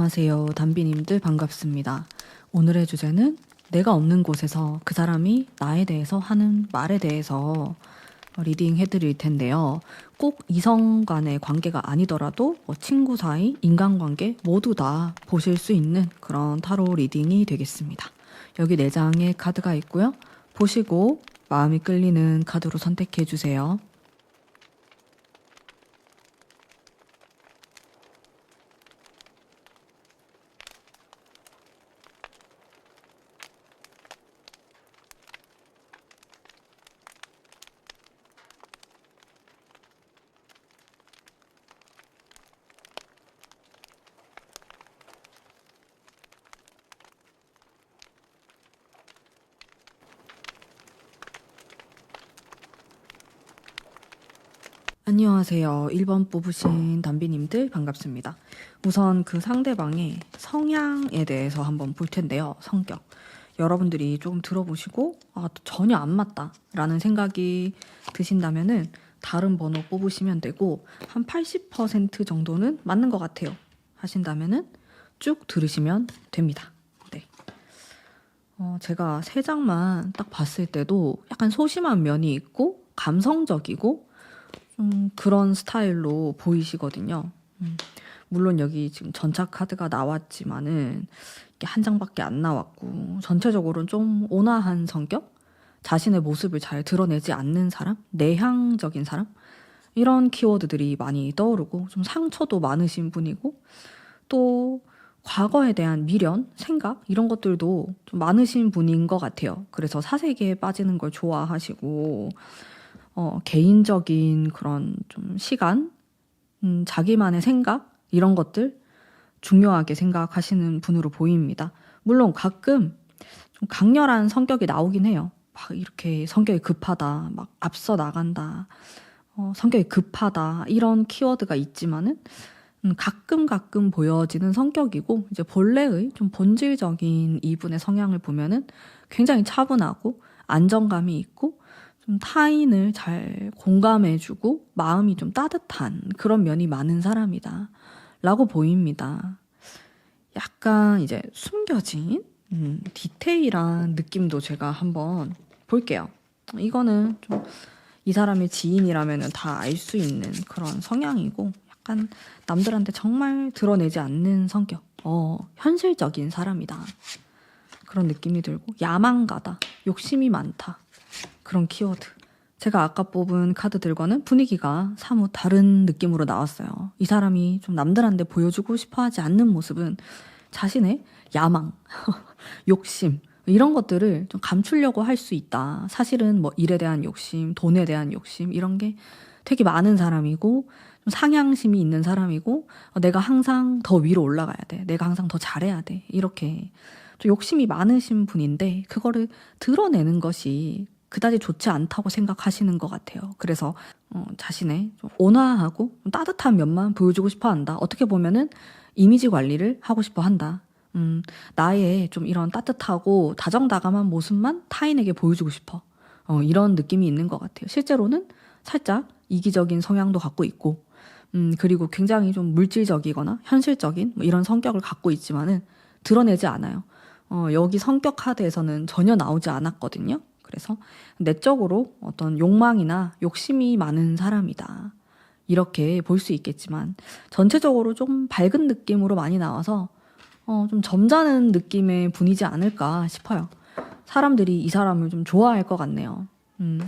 안녕하세요. 담비님들 반갑습니다. 오늘의 주제는 내가 없는 곳에서 그 사람이 나에 대해서 하는 말에 대해서 리딩 해드릴 텐데요. 꼭 이성 간의 관계가 아니더라도 친구 사이, 인간관계 모두 다 보실 수 있는 그런 타로 리딩이 되겠습니다. 여기 4장의 카드가 있고요. 보시고 마음이 끌리는 카드로 선택해 주세요. 안녕하세요. 1번 뽑으신 담비님들 반갑습니다. 우선 그 상대방의 성향에 대해서 한번 볼 텐데요. 성격. 여러분들이 조금 들어보시고 전혀 안 맞다 라는 생각이 드신다면은 다른 번호 뽑으시면 되고 한 80% 정도는 맞는 것 같아요 하신다면은 쭉 들으시면 됩니다. 네. 제가 3장만 딱 봤을 때도 약간 소심한 면이 있고 감성적이고 그런 스타일로 보이시거든요. 물론 여기 지금 전차 카드가 나왔지만은 이게 한 장밖에 안 나왔고 전체적으로는 좀 온화한 성격? 자신의 모습을 잘 드러내지 않는 사람? 내향적인 사람? 이런 키워드들이 많이 떠오르고 좀 상처도 많으신 분이고 또 과거에 대한 미련, 생각 이런 것들도 좀 많으신 분인 것 같아요. 그래서 사색에 빠지는 걸 좋아하시고 개인적인 그런 좀 시간, 자기만의 생각 이런 것들 중요하게 생각하시는 분으로 보입니다. 물론 가끔 좀 강렬한 성격이 나오긴 해요. 막 이렇게 성격이 급하다, 막 앞서 나간다, 성격이 급하다 이런 키워드가 있지만은 가끔 보여지는 성격이고 이제 본래의 좀 본질적인 이분의 성향을 보면은 굉장히 차분하고 안정감이 있고 좀 타인을 잘 공감해주고 마음이 좀 따뜻한 그런 면이 많은 사람이다 라고 보입니다. 약간 이제 숨겨진 디테일한 느낌도 제가 한번 볼게요. 이거는 좀 이 사람의 지인이라면 다 알 수 있는 그런 성향이고 약간 남들한테 정말 드러내지 않는 성격, 현실적인 사람이다 그런 느낌이 들고 야망가다, 욕심이 많다 그런 키워드. 제가 아까 뽑은 카드들과는 분위기가 사뭇 다른 느낌으로 나왔어요. 이 사람이 좀 남들한테 보여주고 싶어 하지 않는 모습은 자신의 야망, 욕심 이런 것들을 좀 감추려고 할 수 있다. 사실은 뭐 일에 대한 욕심, 돈에 대한 욕심 이런 게 되게 많은 사람이고 좀 상향심이 있는 사람이고 내가 항상 더 위로 올라가야 돼. 내가 항상 더 잘해야 돼. 이렇게 좀 욕심이 많으신 분인데 그거를 드러내는 것이 그다지 좋지 않다고 생각하시는 것 같아요. 그래서 자신의 좀 온화하고 좀 따뜻한 면만 보여주고 싶어 한다. 어떻게 보면은 이미지 관리를 하고 싶어 한다. 나의 좀 이런 따뜻하고 다정다감한 모습만 타인에게 보여주고 싶어. 이런 느낌이 있는 것 같아요. 실제로는 살짝 이기적인 성향도 갖고 있고, 그리고 굉장히 좀 물질적이거나 현실적인 뭐 이런 성격을 갖고 있지만은 드러내지 않아요. 여기 성격 카드에서는 전혀 나오지 않았거든요. 그래서 내적으로 어떤 욕망이나 욕심이 많은 사람이다. 이렇게 볼 수 있겠지만 전체적으로 좀 밝은 느낌으로 많이 나와서 좀 점잖은 느낌의 분이지 않을까 싶어요. 사람들이 이 사람을 좀 좋아할 것 같네요.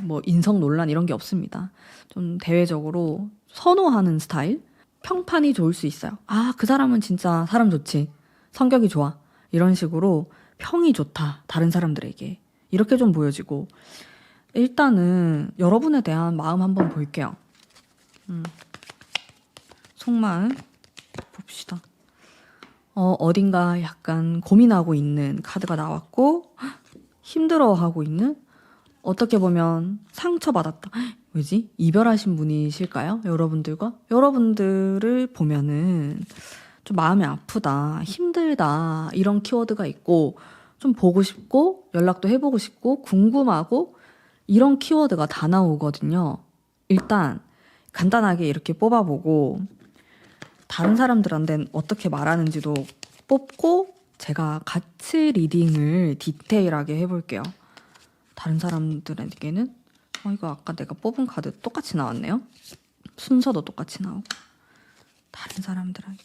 뭐 인성 논란 이런 게 없습니다. 좀 대외적으로 선호하는 스타일? 평판이 좋을 수 있어요. 그 사람은 진짜 사람 좋지. 성격이 좋아. 이런 식으로 평이 좋다. 다른 사람들에게. 이렇게 좀 보여지고 일단은 여러분에 대한 마음 한번 볼게요. 속마음 봅시다. 어딘가 약간 고민하고 있는 카드가 나왔고 힘들어하고 있는 어떻게 보면 상처받았다. 왜지? 이별하신 분이실까요? 여러분들과? 여러분들을 보면은 좀 마음이 아프다, 힘들다 이런 키워드가 있고 좀 보고 싶고 연락도 해보고 싶고 궁금하고 이런 키워드가 다 나오거든요. 일단 간단하게 이렇게 뽑아보고 다른 사람들한테는 어떻게 말하는지도 뽑고 제가 같이 리딩을 디테일하게 해볼게요. 다른 사람들에게는 이거 아까 내가 뽑은 카드 똑같이 나왔네요. 순서도 똑같이 나오고. 다른 사람들에게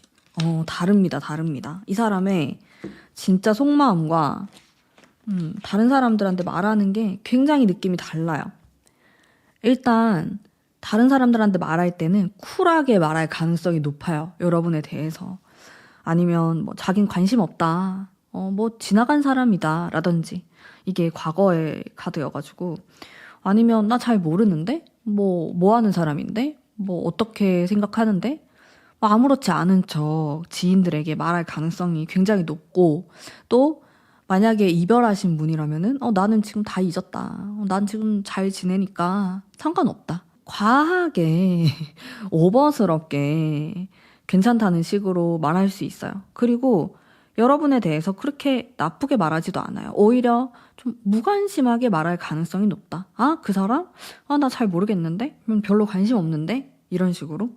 다릅니다. 이 사람의 진짜 속마음과 다른 사람들한테 말하는 게 굉장히 느낌이 달라요. 일단 다른 사람들한테 말할 때는 쿨하게 말할 가능성이 높아요. 여러분에 대해서. 아니면 뭐 자긴 관심 없다. 뭐 지나간 사람이다 라든지. 이게 과거의 카드여가지고. 아니면 나 잘 모르는데? 뭐 하는 사람인데? 뭐 어떻게 생각하는데? 뭐 아무렇지 않은 척 지인들에게 말할 가능성이 굉장히 높고, 또 만약에 이별하신 분이라면은 나는 지금 다 잊었다. 난 지금 잘 지내니까 상관없다. 과하게 오버스럽게 괜찮다는 식으로 말할 수 있어요. 그리고 여러분에 대해서 그렇게 나쁘게 말하지도 않아요. 오히려 좀 무관심하게 말할 가능성이 높다. 그 사람? 나 잘 모르겠는데? 별로 관심 없는데? 이런 식으로.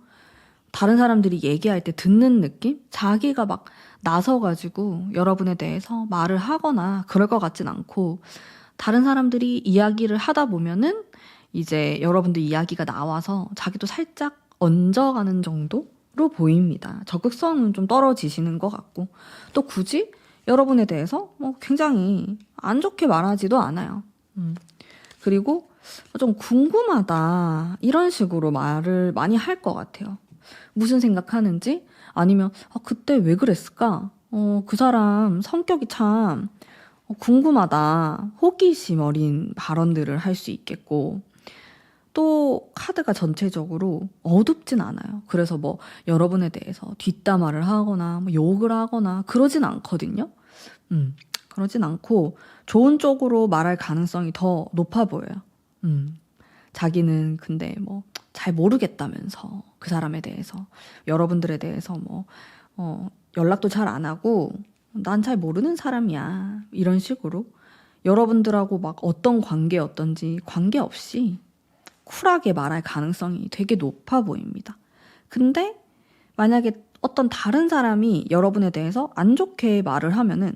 다른 사람들이 얘기할 때 듣는 느낌? 자기가 막 나서가지고 여러분에 대해서 말을 하거나 그럴 것 같진 않고, 다른 사람들이 이야기를 하다 보면은 이제 여러분들 이야기가 나와서 자기도 살짝 얹어가는 정도로 보입니다. 적극성은 좀 떨어지시는 것 같고, 또 굳이 여러분에 대해서 굉장히 안 좋게 말하지도 않아요. 그리고 좀 궁금하다 이런 식으로 말을 많이 할 것 같아요. 무슨 생각하는지, 아니면 그때 왜 그랬을까? 그 사람 성격이 참 궁금하다. 호기심 어린 발언들을 할 수 있겠고, 또 카드가 전체적으로 어둡진 않아요. 그래서 뭐 여러분에 대해서 뒷담화를 하거나 뭐 욕을 하거나 그러진 않거든요. 그러진 않고 좋은 쪽으로 말할 가능성이 더 높아 보여요. 자기는 근데 뭐 잘 모르겠다면서, 그 사람에 대해서, 여러분들에 대해서 연락도 잘 안 하고 난 잘 모르는 사람이야 이런 식으로 여러분들하고 막 어떤 관계였던지 관계없이 쿨하게 말할 가능성이 되게 높아 보입니다. 근데 만약에 어떤 다른 사람이 여러분에 대해서 안 좋게 말을 하면은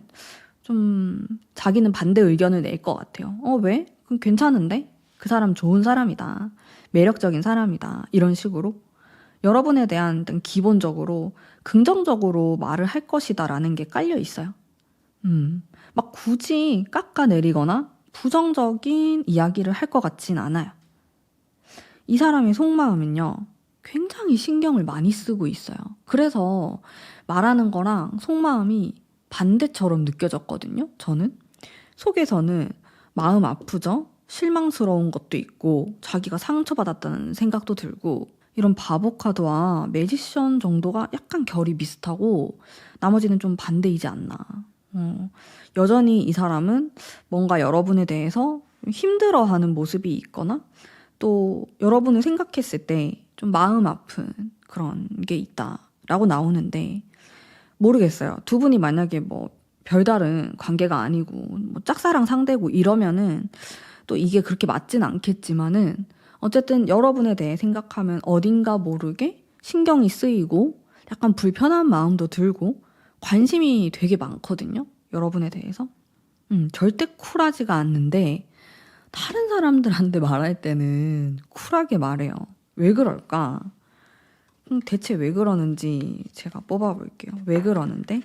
좀 자기는 반대 의견을 낼 것 같아요. 왜? 그럼 괜찮은데? 그 사람 좋은 사람이다. 매력적인 사람이다. 이런 식으로 여러분에 대한 기본적으로 긍정적으로 말을 할 것이다라는 게 깔려 있어요. 막 굳이 깎아내리거나 부정적인 이야기를 할 것 같진 않아요. 이 사람의 속마음은요, 굉장히 신경을 많이 쓰고 있어요. 그래서 말하는 거랑 속마음이 반대처럼 느껴졌거든요. 저는 속에서는 마음 아프죠? 실망스러운 것도 있고 자기가 상처받았다는 생각도 들고, 이런 바보 카드와 매지션 정도가 약간 결이 비슷하고 나머지는 좀 반대이지 않나. 여전히 이 사람은 뭔가 여러분에 대해서 힘들어하는 모습이 있거나, 또 여러분을 생각했을 때 좀 마음 아픈 그런 게 있다라고 나오는데, 모르겠어요. 두 분이 만약에 뭐 별다른 관계가 아니고 뭐 짝사랑 상대고 이러면은 또 이게 그렇게 맞진 않겠지만은, 어쨌든 여러분에 대해 생각하면 어딘가 모르게 신경이 쓰이고 약간 불편한 마음도 들고 관심이 되게 많거든요. 여러분에 대해서. 절대 쿨하지가 않는데 다른 사람들한테 말할 때는 쿨하게 말해요. 왜 그럴까? 대체 왜 그러는지 제가 뽑아볼게요. 왜 그러는데?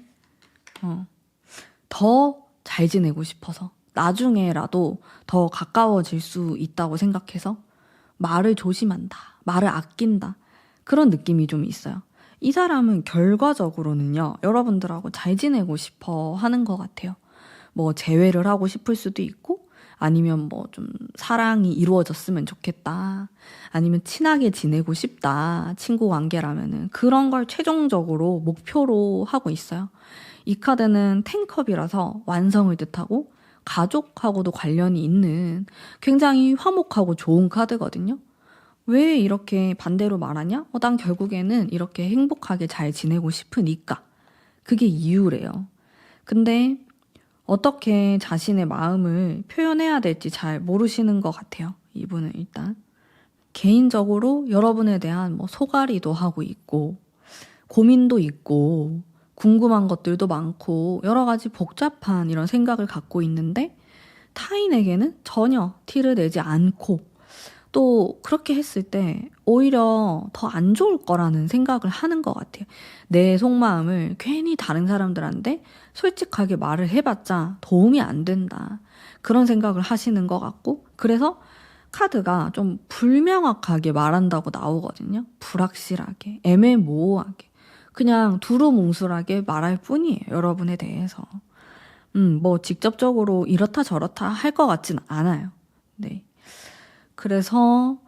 더 잘 지내고 싶어서, 나중에라도 더 가까워질 수 있다고 생각해서 말을 조심한다, 말을 아낀다, 그런 느낌이 좀 있어요. 이 사람은 결과적으로는요, 여러분들하고 잘 지내고 싶어 하는 것 같아요. 뭐 재회를 하고 싶을 수도 있고, 아니면 뭐 좀 사랑이 이루어졌으면 좋겠다, 아니면 친하게 지내고 싶다, 친구 관계라면은 그런 걸 최종적으로 목표로 하고 있어요. 이 카드는 텐컵이라서 완성을 뜻하고 가족하고도 관련이 있는 굉장히 화목하고 좋은 카드거든요. 왜 이렇게 반대로 말하냐? 난 결국에는 이렇게 행복하게 잘 지내고 싶으니까. 그게 이유래요. 근데 어떻게 자신의 마음을 표현해야 될지 잘 모르시는 것 같아요. 이분은 일단. 개인적으로 여러분에 대한 속앓이도 하고 있고, 고민도 있고 궁금한 것들도 많고 여러 가지 복잡한 이런 생각을 갖고 있는데 타인에게는 전혀 티를 내지 않고 또 그렇게 했을 때 오히려 더 안 좋을 거라는 생각을 하는 것 같아요. 내 속마음을 괜히 다른 사람들한테 솔직하게 말을 해봤자 도움이 안 된다. 그런 생각을 하시는 것 같고 그래서 카드가 좀 불명확하게 말한다고 나오거든요. 불확실하게, 애매모호하게. 그냥 두루뭉술하게 말할 뿐이에요. 여러분에 대해서. 뭐 직접적으로 이렇다 저렇다 할 것 같진 않아요. 네. 그래서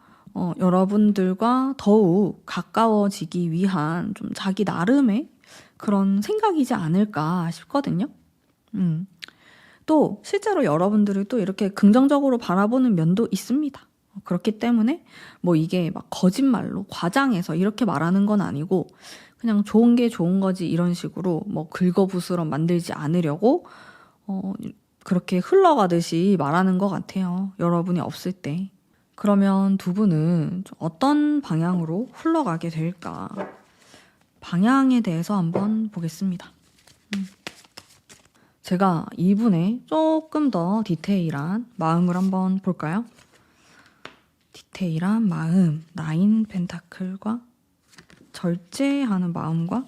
여러분들과 더욱 가까워지기 위한 좀 자기 나름의 그런 생각이지 않을까 싶거든요. 또 실제로 여러분들을 또 이렇게 긍정적으로 바라보는 면도 있습니다. 그렇기 때문에 뭐 이게 막 거짓말로 과장해서 이렇게 말하는 건 아니고 그냥 좋은 게 좋은 거지 이런 식으로 뭐 긁어부스럼 만들지 않으려고 그렇게 흘러가듯이 말하는 것 같아요. 여러분이 없을 때. 그러면 두 분은 좀 어떤 방향으로 흘러가게 될까? 방향에 대해서 한번 보겠습니다. 제가 이분의 조금 더 디테일한 마음을 한번 볼까요? 디테일한 마음, 나인 펜타클과 절제하는 마음과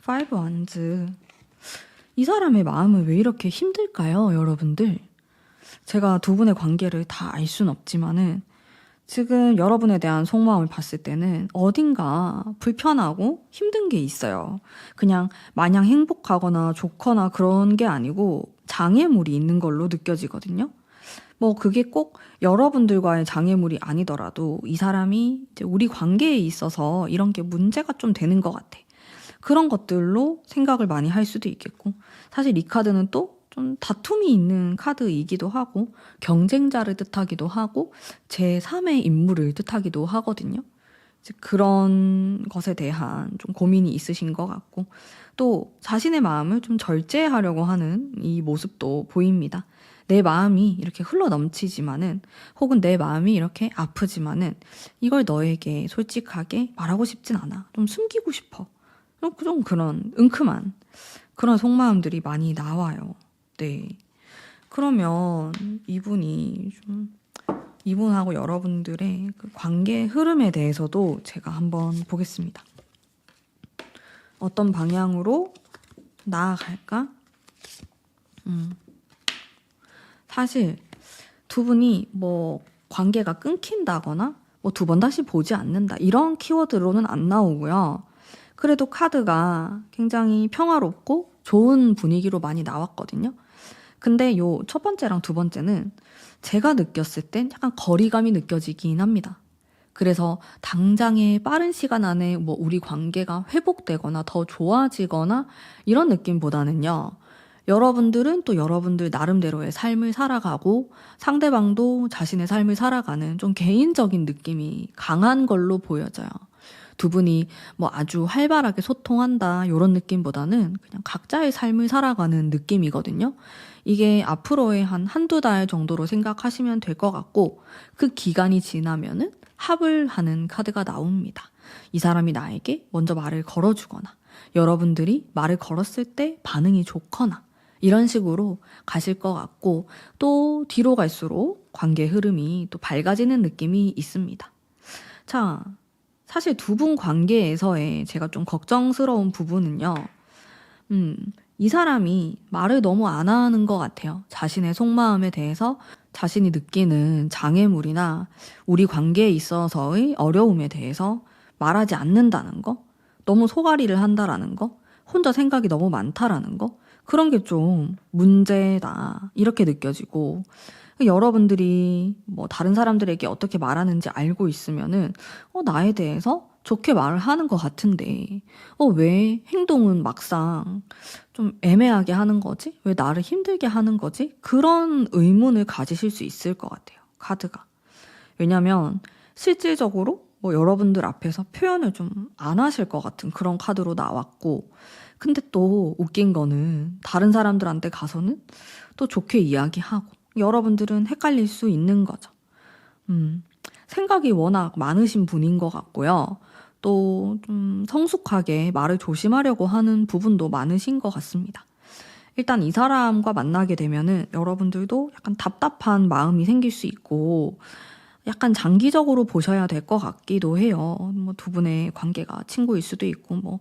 파이브 원즈. 이 사람의 마음은 왜 이렇게 힘들까요, 여러분들? 제가 두 분의 관계를 다 알 수는 없지만은 지금 여러분에 대한 속마음을 봤을 때는 어딘가 불편하고 힘든 게 있어요. 그냥 마냥 행복하거나 좋거나 그런 게 아니고 장애물이 있는 걸로 느껴지거든요. 뭐 그게 꼭 여러분들과의 장애물이 아니더라도 이 사람이 이제 우리 관계에 있어서 이런 게 문제가 좀 되는 것 같아. 그런 것들로 생각을 많이 할 수도 있겠고 사실 이 카드는 또 좀 다툼이 있는 카드이기도 하고 경쟁자를 뜻하기도 하고 제3의 인물을 뜻하기도 하거든요. 이제 그런 것에 대한 좀 고민이 있으신 것 같고 또 자신의 마음을 좀 절제하려고 하는 이 모습도 보입니다. 내 마음이 이렇게 흘러 넘치지만은 혹은 내 마음이 이렇게 아프지만은 이걸 너에게 솔직하게 말하고 싶진 않아. 좀 숨기고 싶어. 좀 그런 은큼한 그런 속마음들이 많이 나와요. 네. 그러면 이분하고 여러분들의 그 관계 흐름에 대해서도 제가 한번 보겠습니다. 어떤 방향으로 나아갈까? 사실 두 분이 뭐 관계가 끊긴다거나 뭐 두 번 다시 보지 않는다 이런 키워드로는 안 나오고요. 그래도 카드가 굉장히 평화롭고 좋은 분위기로 많이 나왔거든요. 근데 요 첫 번째랑 두 번째는 제가 느꼈을 땐 약간 거리감이 느껴지긴 합니다. 그래서 당장의 빠른 시간 안에 뭐 우리 관계가 회복되거나 더 좋아지거나 이런 느낌보다는요. 여러분들은 또 여러분들 나름대로의 삶을 살아가고 상대방도 자신의 삶을 살아가는 좀 개인적인 느낌이 강한 걸로 보여져요. 두 분이 뭐 아주 활발하게 소통한다 이런 느낌보다는 그냥 각자의 삶을 살아가는 느낌이거든요. 이게 앞으로의 한두 달 정도로 생각하시면 될 것 같고 그 기간이 지나면은 합을 하는 카드가 나옵니다. 이 사람이 나에게 먼저 말을 걸어주거나 여러분들이 말을 걸었을 때 반응이 좋거나 이런 식으로 가실 것 같고 또 뒤로 갈수록 관계 흐름이 또 밝아지는 느낌이 있습니다. 자, 사실 두 분 관계에서의 제가 좀 걱정스러운 부분은요. 이 사람이 말을 너무 안 하는 것 같아요. 자신의 속마음에 대해서 자신이 느끼는 장애물이나 우리 관계에 있어서의 어려움에 대해서 말하지 않는다는 거, 너무 소가리를 한다라는 거, 혼자 생각이 너무 많다라는 거, 그런 게 좀 문제다 이렇게 느껴지고 여러분들이 뭐 다른 사람들에게 어떻게 말하는지 알고 있으면은 나에 대해서 좋게 말을 하는 것 같은데 왜 행동은 막상 좀 애매하게 하는 거지? 왜 나를 힘들게 하는 거지? 그런 의문을 가지실 수 있을 것 같아요. 카드가. 왜냐면 실질적으로 뭐 여러분들 앞에서 표현을 좀 안 하실 것 같은 그런 카드로 나왔고 근데 또 웃긴 거는 다른 사람들한테 가서는 또 좋게 이야기하고 여러분들은 헷갈릴 수 있는 거죠. 생각이 워낙 많으신 분인 것 같고요. 또 좀 성숙하게 말을 조심하려고 하는 부분도 많으신 것 같습니다. 일단 이 사람과 만나게 되면은 여러분들도 약간 답답한 마음이 생길 수 있고 약간 장기적으로 보셔야 될 것 같기도 해요. 뭐 두 분의 관계가 친구일 수도 있고 뭐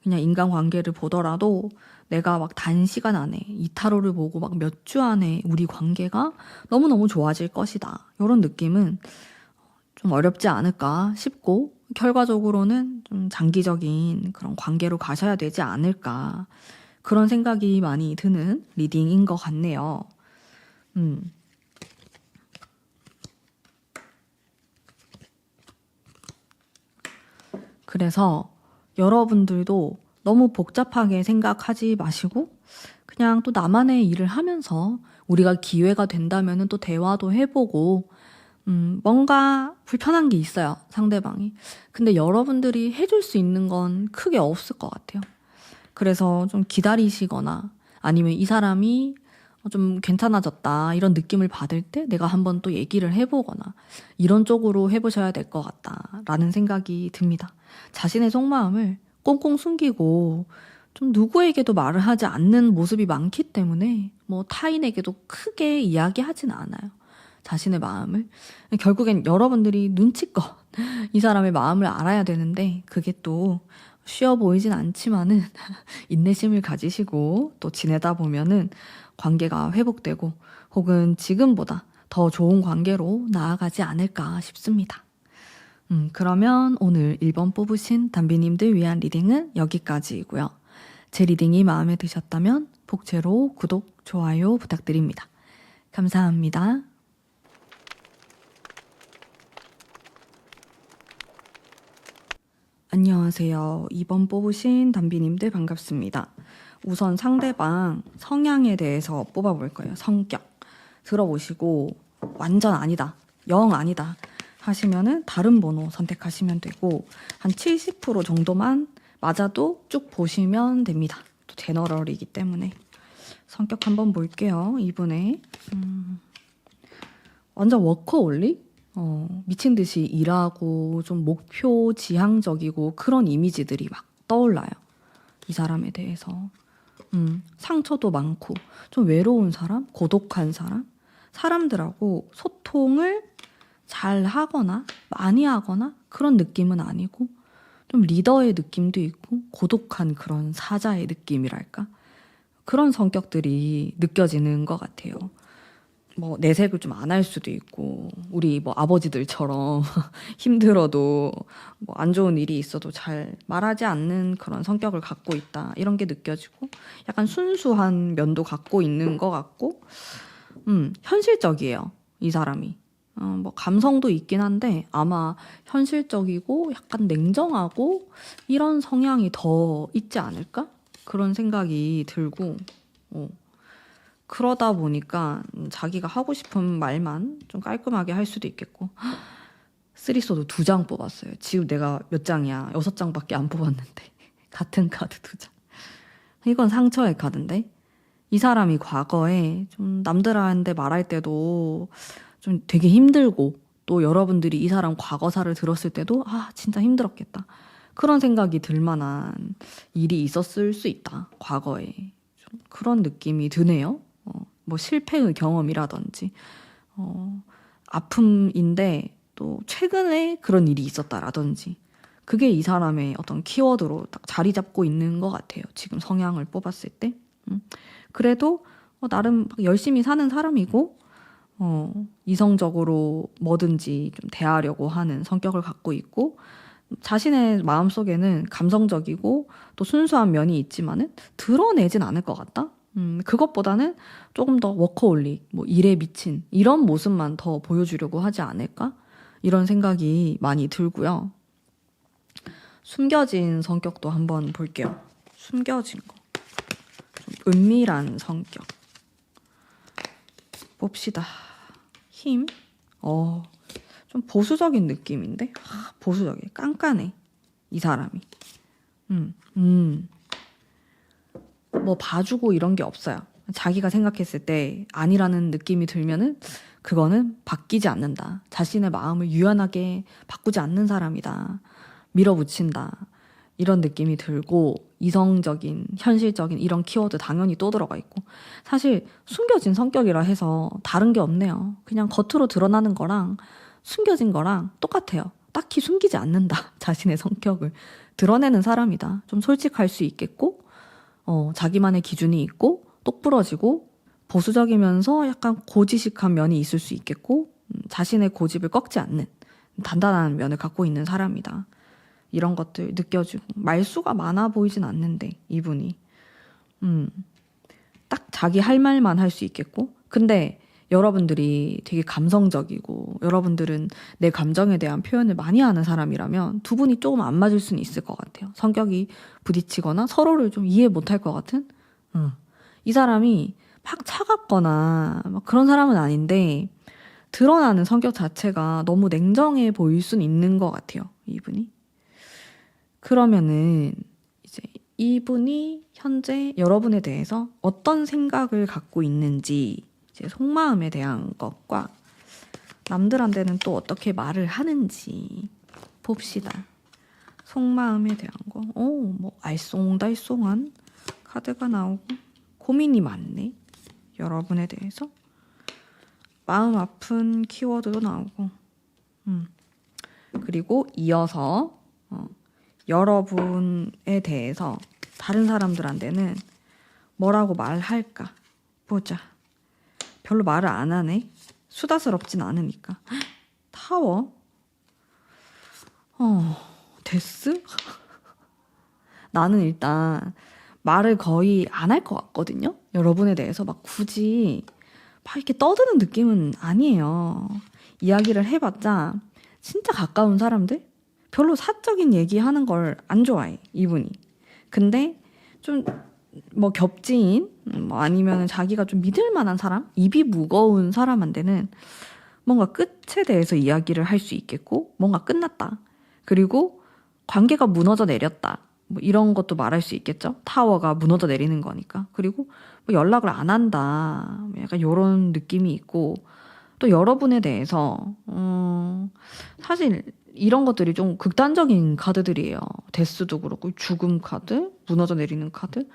그냥 인간관계를 보더라도 내가 막 단시간 안에 이타로를 보고 막 몇 주 안에 우리 관계가 너무너무 좋아질 것이다. 이런 느낌은 좀 어렵지 않을까 싶고 결과적으로는 좀 장기적인 그런 관계로 가셔야 되지 않을까 그런 생각이 많이 드는 리딩인 것 같네요. 그래서 여러분들도 너무 복잡하게 생각하지 마시고 그냥 또 나만의 일을 하면서 우리가 기회가 된다면 또 대화도 해보고 뭔가 불편한 게 있어요, 상대방이. 근데 여러분들이 해줄 수 있는 건 크게 없을 것 같아요. 그래서 좀 기다리시거나 아니면 이 사람이 좀 괜찮아졌다 이런 느낌을 받을 때 내가 한번 또 얘기를 해보거나 이런 쪽으로 해보셔야 될 것 같다라는 생각이 듭니다. 자신의 속마음을 꽁꽁 숨기고 좀 누구에게도 말을 하지 않는 모습이 많기 때문에 뭐 타인에게도 크게 이야기하진 않아요. 자신의 마음을. 결국엔 여러분들이 눈치껏 이 사람의 마음을 알아야 되는데 그게 또 쉬워 보이진 않지만은 인내심을 가지시고 또 지내다 보면은 관계가 회복되고 혹은 지금보다 더 좋은 관계로 나아가지 않을까 싶습니다. 그러면 오늘 1번 뽑으신 담비님들 위한 리딩은 여기까지이고요. 제 리딩이 마음에 드셨다면 복채로 구독, 좋아요 부탁드립니다. 감사합니다. 안녕하세요. 2번 뽑으신 담비님들 반갑습니다. 우선 상대방 성향에 대해서 뽑아볼 거예요. 성격. 들어보시고 완전 아니다. 영 아니다. 하시면은 다른 번호 선택하시면 되고 한 70% 정도만 맞아도 쭉 보시면 됩니다. 또 제너럴이기 때문에 성격 한번 볼게요. 이분의 완전 워커홀릭? 미친 듯이 일하고 좀 목표 지향적이고 그런 이미지들이 막 떠올라요. 이 사람에 대해서. 상처도 많고 좀 외로운 사람, 고독한 사람, 사람들하고 소통을 잘 하거나 많이 하거나 그런 느낌은 아니고 좀 리더의 느낌도 있고 고독한 그런 사자의 느낌이랄까? 그런 성격들이 느껴지는 것 같아요. 뭐 내색을 좀 안 할 수도 있고 우리 뭐 아버지들처럼 힘들어도 뭐 안 좋은 일이 있어도 잘 말하지 않는 그런 성격을 갖고 있다 이런 게 느껴지고 약간 순수한 면도 갖고 있는 것 같고 현실적이에요 이 사람이. 뭐 감성도 있긴 한데 아마 현실적이고 약간 냉정하고 이런 성향이 더 있지 않을까 그런 생각이 들고 그러다 보니까 자기가 하고 싶은 말만 좀 깔끔하게 할 수도 있겠고 쓰리소드 2장 뽑았어요. 지금 내가 몇 장이야? 6장밖에 안 뽑았는데 같은 카드 2장. 이건 상처의 카드인데 이 사람이 과거에 좀 남들한테 말할 때도 좀 되게 힘들고 또 여러분들이 이 사람 과거사를 들었을 때도 아 진짜 힘들었겠다 그런 생각이 들 만한 일이 있었을 수 있다 과거에 좀 그런 느낌이 드네요. 뭐 실패의 경험이라든지 아픔인데 또 최근에 그런 일이 있었다라든지 그게 이 사람의 어떤 키워드로 딱 자리 잡고 있는 것 같아요. 지금 성향을 뽑았을 때. 그래도 나름 열심히 사는 사람이고 이성적으로 뭐든지 좀 대하려고 하는 성격을 갖고 있고 자신의 마음속에는 감성적이고 또 순수한 면이 있지만은 드러내진 않을 것 같다. 그것보다는 조금 더 워커홀릭, 뭐 일에 미친 이런 모습만 더 보여주려고 하지 않을까? 이런 생각이 많이 들고요. 숨겨진 성격도 한번 볼게요. 숨겨진 거. 좀 은밀한 성격. 봅시다. 힘? 좀 보수적인 느낌인데? 보수적이야. 깐깐해. 이 사람이. 뭐 봐주고 이런 게 없어요. 자기가 생각했을 때 아니라는 느낌이 들면은 그거는 바뀌지 않는다. 자신의 마음을 유연하게 바꾸지 않는 사람이다. 밀어붙인다. 이런 느낌이 들고 이성적인, 현실적인 이런 키워드 당연히 또 들어가 있고 사실 숨겨진 성격이라 해서 다른 게 없네요. 그냥 겉으로 드러나는 거랑 숨겨진 거랑 똑같아요. 딱히 숨기지 않는다. 자신의 성격을 드러내는 사람이다. 좀 솔직할 수 있겠고 자기만의 기준이 있고 똑부러지고 보수적이면서 약간 고지식한 면이 있을 수 있겠고 자신의 고집을 꺾지 않는 단단한 면을 갖고 있는 사람이다. 이런 것들 느껴지고 말수가 많아 보이진 않는데 이분이 딱 자기 할 말만 할 수 있겠고 근데 여러분들이 되게 감성적이고 여러분들은 내 감정에 대한 표현을 많이 하는 사람이라면 두 분이 조금 안 맞을 수는 있을 것 같아요. 성격이 부딪히거나 서로를 좀 이해 못할 것 같은 이 사람이 막 차갑거나 막 그런 사람은 아닌데 드러나는 성격 자체가 너무 냉정해 보일 수는 있는 것 같아요. 이분이. 그러면은 이제 이분이 현재 여러분에 대해서 어떤 생각을 갖고 있는지 이제 속마음에 대한 것과 남들한테는 또 어떻게 말을 하는지 봅시다. 속마음에 대한 거. 뭐 알쏭달쏭한 카드가 나오고 고민이 많네. 여러분에 대해서. 마음 아픈 키워드도 나오고. 그리고 이어서 여러분에 대해서 다른 사람들한테는 뭐라고 말할까? 보자. 별로 말을 안 하네. 수다스럽진 않으니까. 타워. 데스? 나는 일단 말을 거의 안 할 것 같거든요. 여러분에 대해서 막 굳이 막 이렇게 떠드는 느낌은 아니에요. 이야기를 해봤자 진짜 가까운 사람들? 별로 사적인 얘기하는 걸 안 좋아해, 이분이. 근데 좀 뭐 겹지인 뭐 아니면 자기가 좀 믿을 만한 사람? 입이 무거운 사람한테는 뭔가 끝에 대해서 이야기를 할 수 있겠고 뭔가 끝났다. 그리고 관계가 무너져 내렸다. 뭐 이런 것도 말할 수 있겠죠. 타워가 무너져 내리는 거니까. 그리고 뭐 연락을 안 한다. 약간 이런 느낌이 있고 또 여러분에 대해서 사실 이런 것들이 좀 극단적인 카드들이에요. 데스도 그렇고 죽음 카드, 무너져 내리는 카드.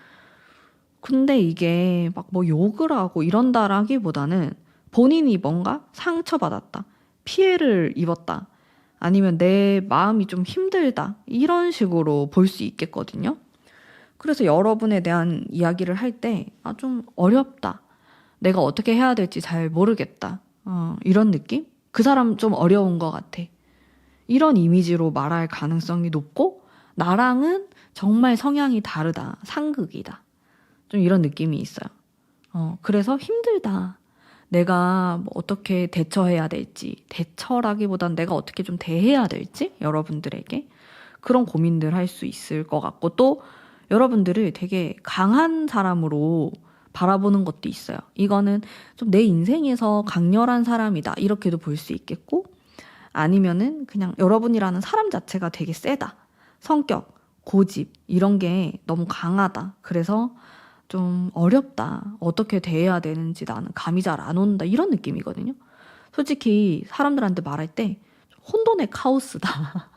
근데 이게 막 뭐 욕을 하고 이런다라기보다는 본인이 뭔가 상처받았다, 피해를 입었다, 아니면 내 마음이 좀 힘들다 이런 식으로 볼 수 있겠거든요. 그래서 여러분에 대한 이야기를 할 때 좀 어렵다, 내가 어떻게 해야 될지 잘 모르겠다, 이런 느낌? 그 사람 좀 어려운 것 같아. 이런 이미지로 말할 가능성이 높고 나랑은 정말 성향이 다르다, 상극이다. 좀 이런 느낌이 있어요. 그래서 힘들다. 내가 뭐 어떻게 대처해야 될지, 대처라기보단 내가 어떻게 좀 대해야 될지 여러분들에게 그런 고민들 할 수 있을 것 같고 또 여러분들을 되게 강한 사람으로 바라보는 것도 있어요. 이거는 좀 내 인생에서 강렬한 사람이다 이렇게도 볼 수 있겠고 아니면은 그냥 여러분이라는 사람 자체가 되게 세다. 성격, 고집 이런 게 너무 강하다. 그래서 좀 어렵다. 어떻게 대해야 되는지 나는 감이 잘 안 온다. 이런 느낌이거든요. 솔직히 사람들한테 말할 때 혼돈의 카오스다.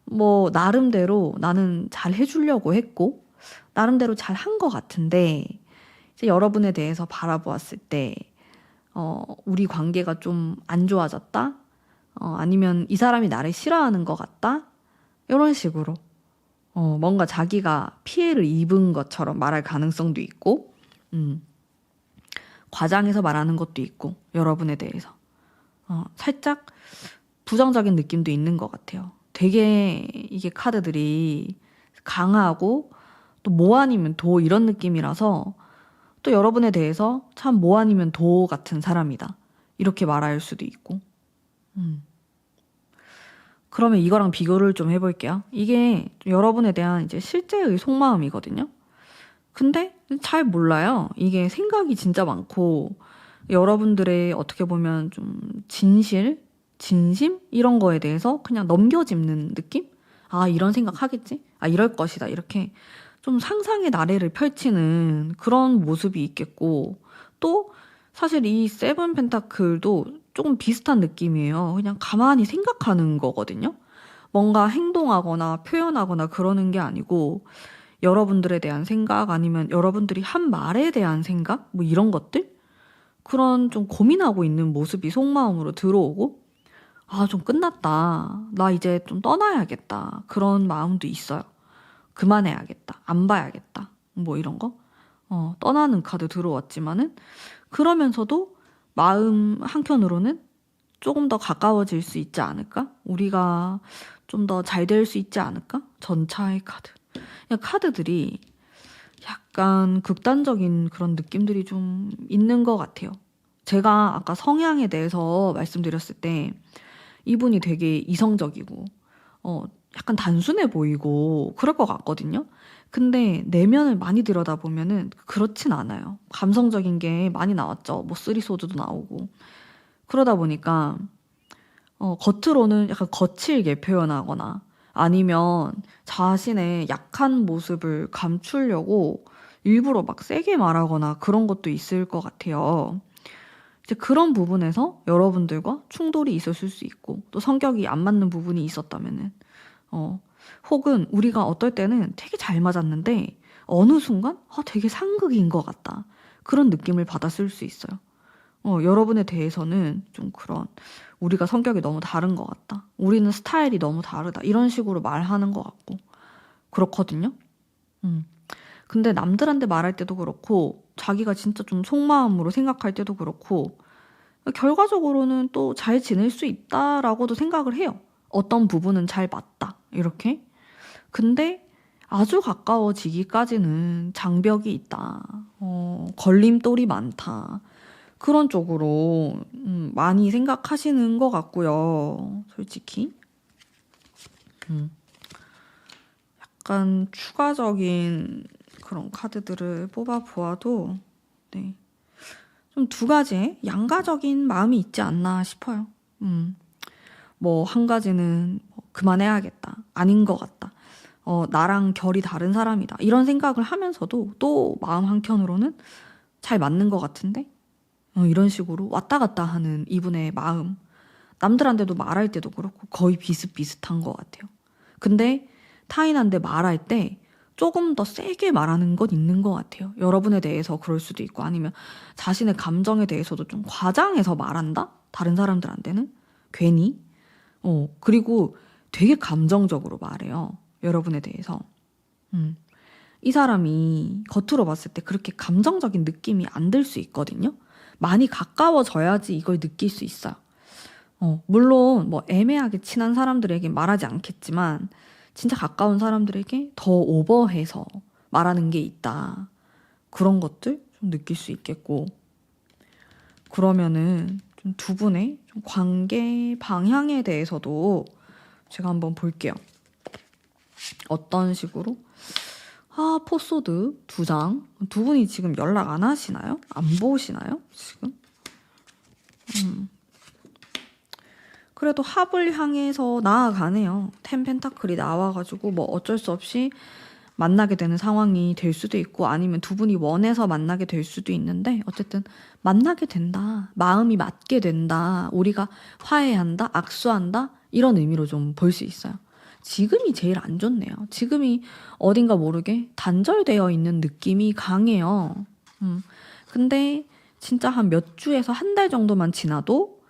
뭐 나름대로 나는 잘 해주려고 했고 나름대로 잘 한 것 같은데 이제 여러분에 대해서 바라보았을 때 우리 관계가 좀 안 좋아졌다? 아니면 이 사람이 나를 싫어하는 것 같다? 이런 식으로 뭔가 자기가 피해를 입은 것처럼 말할 가능성도 있고 과장해서 말하는 것도 있고 여러분에 대해서 살짝 부정적인 느낌도 있는 것 같아요. 되게 이게 카드들이 강하고 또 뭐 아니면 도 이런 느낌이라서 또 여러분에 대해서 참 뭐 아니면 도 같은 사람이다 이렇게 말할 수도 있고 그러면 이거랑 비교를 좀 해볼게요. 이게 여러분에 대한 이제 실제의 속마음이거든요. 근데 잘 몰라요. 이게 생각이 진짜 많고 여러분들의 어떻게 보면 좀 진실, 진심 이런 거에 대해서 그냥 넘겨짚는 느낌? 아 이런 생각 하겠지? 아 이럴 것이다 이렇게 좀 상상의 나래를 펼치는 그런 모습이 있겠고 또 사실 이 세븐 펜타클도 조금 비슷한 느낌이에요. 그냥 가만히 생각하는 거거든요. 뭔가 행동하거나 표현하거나 그러는 게 아니고 여러분들에 대한 생각 아니면 여러분들이 한 말에 대한 생각 뭐 이런 것들 그런 좀 고민하고 있는 모습이 속마음으로 들어오고 아, 좀 끝났다. 나 이제 좀 떠나야겠다. 그런 마음도 있어요. 그만해야겠다. 안 봐야겠다. 뭐 이런 거. 떠나는 카드 들어왔지만은 그러면서도 마음 한켠으로는 조금 더 가까워질 수 있지 않을까? 우리가 좀 더 잘 될 수 있지 않을까? 전차의 카드. 그냥 카드들이 약간 극단적인 그런 느낌들이 좀 있는 것 같아요. 제가 아까 성향에 대해서 말씀드렸을 때 이분이 되게 이성적이고, 약간 단순해 보이고 그럴 것 같거든요. 근데 내면을 많이 들여다보면은 그렇진 않아요. 감성적인 게 많이 나왔죠. 뭐 쓰리소드도 나오고. 그러다 보니까 겉으로는 약간 거칠게 표현하거나 아니면 자신의 약한 모습을 감추려고 일부러 막 세게 말하거나 그런 것도 있을 것 같아요. 이제 그런 부분에서 여러분들과 충돌이 있었을 수 있고 또 성격이 안 맞는 부분이 있었다면은 혹은 우리가 어떨 때는 되게 잘 맞았는데 어느 순간 되게 상극인 것 같다. 그런 느낌을 받았을 수 있어요. 여러분에 대해서는 좀 그런 우리가 성격이 너무 다른 것 같다. 우리는 스타일이 너무 다르다. 이런 식으로 말하는 것 같고 그렇거든요. 근데 남들한테 말할 때도 그렇고 자기가 진짜 좀 속마음으로 생각할 때도 그렇고 결과적으로는 또 잘 지낼 수 있다라고도 생각을 해요. 어떤 부분은 잘 맞다. 이렇게. 근데 아주 가까워지기까지는 장벽이 있다. 걸림돌이 많다. 그런 쪽으로 많이 생각하시는 것 같고요. 솔직히. 약간 추가적인 그런 카드들을 뽑아보아도 네. 좀 두 가지의 양가적인 마음이 있지 않나 싶어요. 뭐 한 가지는 그만해야겠다. 아닌 것 같다. 나랑 결이 다른 사람이다. 이런 생각을 하면서도 또 마음 한켠으로는 잘 맞는 것 같은데 이런 식으로 왔다 갔다 하는 이분의 마음. 남들한테도 말할 때도 그렇고 거의 비슷비슷한 것 같아요. 근데 타인한테 말할 때 조금 더 세게 말하는 건 있는 것 같아요. 여러분에 대해서 그럴 수도 있고 아니면 자신의 감정에 대해서도 좀 과장해서 말한다? 다른 사람들한테는? 괜히? 그리고 되게 감정적으로 말해요. 여러분에 대해서. 이 사람이 겉으로 봤을 때 그렇게 감정적인 느낌이 안 들 수 있거든요. 많이 가까워져야지 이걸 느낄 수 있어요. 물론 뭐 애매하게 친한 사람들에게 말하지 않겠지만 진짜 가까운 사람들에게 더 오버해서 말하는 게 있다. 그런 것들 좀 느낄 수 있겠고 그러면은 좀 두 분의 좀 관계 방향에 대해서도 제가 한번 볼게요. 어떤 식으로? 포소드 2장. 두 분이 지금 연락 안 하시나요? 안 보시나요? 지금? 그래도 합을 향해서 나아가네요. 텐 펜타클이 나와가지고 뭐 어쩔 수 없이 만나게 되는 상황이 될 수도 있고 아니면 두 분이 원해서 만나게 될 수도 있는데 어쨌든 만나게 된다. 마음이 맞게 된다. 우리가 화해한다. 악수한다. 이런 의미로 좀 볼 수 있어요. 지금이 제일 안 좋네요. 지금이 어딘가 모르게 단절되어 있는 느낌이 강해요. 근데 진짜 한 몇 주에서 한 달 정도만 지나도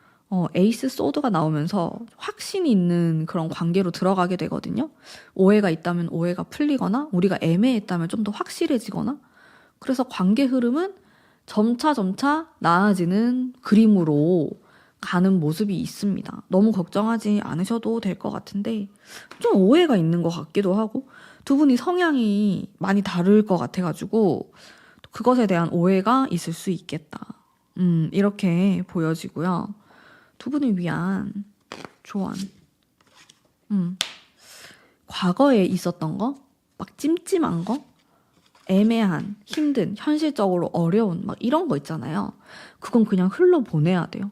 에이스 소드가 나오면서 확신이 있는 그런 관계로 들어가게 되거든요. 오해가 있다면 오해가 풀리거나 우리가 애매했다면 좀 더 확실해지거나 그래서 관계 흐름은 점차 나아지는 그림으로 가는 모습이 있습니다. 너무 걱정하지 않으셔도 될 것 같은데 좀 오해가 있는 것 같기도 하고 두 분이 성향이 많이 다를 것 같아가지고 그것에 대한 오해가 있을 수 있겠다. 이렇게 보여지고요. 두 분을 위한 조언. 과거에 있었던 거, 막 찜찜한 거, 애매한, 힘든, 현실적으로 어려운 막 이런 거 있잖아요. 그건 그냥 흘러보내야 돼요.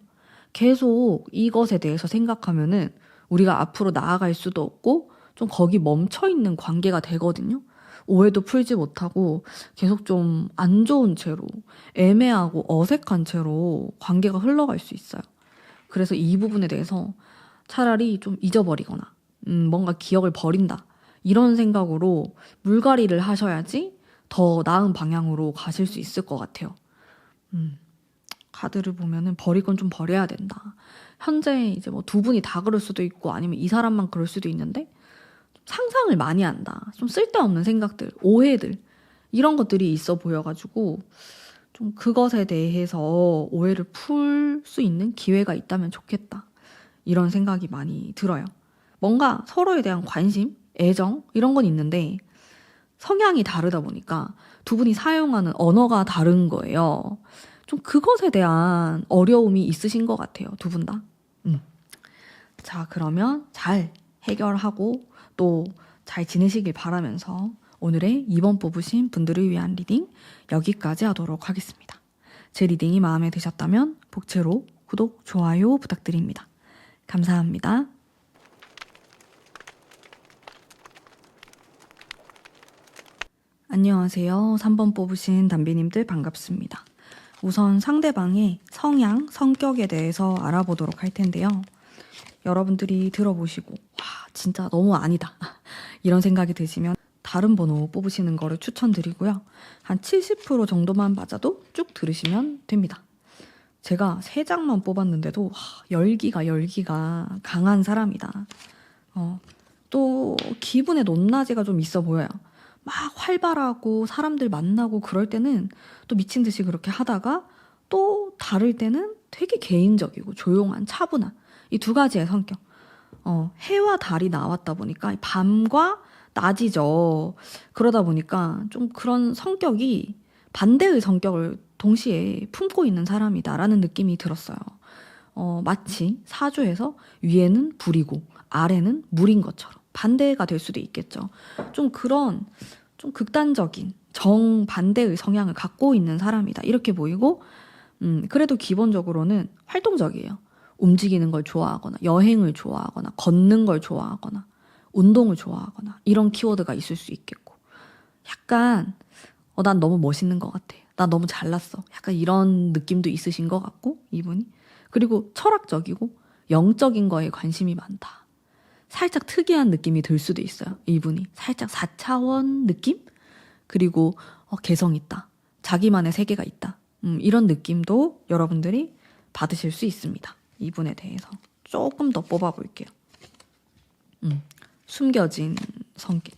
계속 이것에 대해서 생각하면은 우리가 앞으로 나아갈 수도 없고 좀 거기 멈춰 있는 관계가 되거든요. 오해도 풀지 못하고 계속 좀 안 좋은 채로 애매하고 어색한 채로 관계가 흘러갈 수 있어요. 그래서 이 부분에 대해서 차라리 좀 잊어버리거나 뭔가 기억을 버린다. 이런 생각으로 물갈이를 하셔야지 더 나은 방향으로 가실 수 있을 것 같아요. 카드를 보면은 버릴 건 좀 버려야 된다. 현재 이제 뭐 두 분이 다 그럴 수도 있고 아니면 이 사람만 그럴 수도 있는데 상상을 많이 한다. 좀 쓸데없는 생각들, 오해들 이런 것들이 있어 보여가지고 좀 그것에 대해서 오해를 풀 수 있는 기회가 있다면 좋겠다. 이런 생각이 많이 들어요. 뭔가 서로에 대한 관심, 애정 이런 건 있는데 성향이 다르다 보니까 두 분이 사용하는 언어가 다른 거예요. 좀 그것에 대한 어려움이 있으신 것 같아요. 두 분 다. 자, 그러면 잘 해결하고 또 잘 지내시길 바라면서 오늘의 2번 뽑으신 분들을 위한 리딩 여기까지 하도록 하겠습니다. 제 리딩이 마음에 드셨다면 복채로 구독, 좋아요 부탁드립니다. 감사합니다. 안녕하세요. 3번 뽑으신 담비님들 반갑습니다. 우선 상대방의 성향, 성격에 대해서 알아보도록 할 텐데요. 여러분들이 들어보시고 와 진짜 너무 아니다 이런 생각이 드시면 다른 번호 뽑으시는 거를 추천드리고요. 한 70% 정도만 맞아도 쭉 들으시면 됩니다. 제가 3장만 뽑았는데도 열기가 강한 사람이다. 또 기분의 높낮이가 좀 있어 보여요. 막 활발하고 사람들 만나고 그럴 때는 또 미친 듯이 그렇게 하다가 또 다를 때는 되게 개인적이고 조용한 차분한 이 두 가지의 성격. 해와 달이 나왔다 보니까 밤과 낮이죠. 그러다 보니까 좀 그런 성격이 반대의 성격을 동시에 품고 있는 사람이다라는 느낌이 들었어요. 마치 사주에서 위에는 불이고 아래는 물인 것처럼 반대가 될 수도 있겠죠. 좀 그런 좀 극단적인 정반대의 성향을 갖고 있는 사람이다. 이렇게 보이고 그래도 기본적으로는 활동적이에요. 움직이는 걸 좋아하거나 여행을 좋아하거나 걷는 걸 좋아하거나 운동을 좋아하거나 이런 키워드가 있을 수 있겠고 약간 난 너무 멋있는 것 같아. 나 너무 잘났어. 약간 이런 느낌도 있으신 것 같고 이분이. 그리고 철학적이고 영적인 거에 관심이 많다. 살짝 특이한 느낌이 들 수도 있어요. 이분이. 살짝 4차원 느낌? 그리고 개성 있다. 자기만의 세계가 있다. 이런 느낌도 여러분들이 받으실 수 있습니다. 이분에 대해서 조금 더 뽑아볼게요. 숨겨진 성격.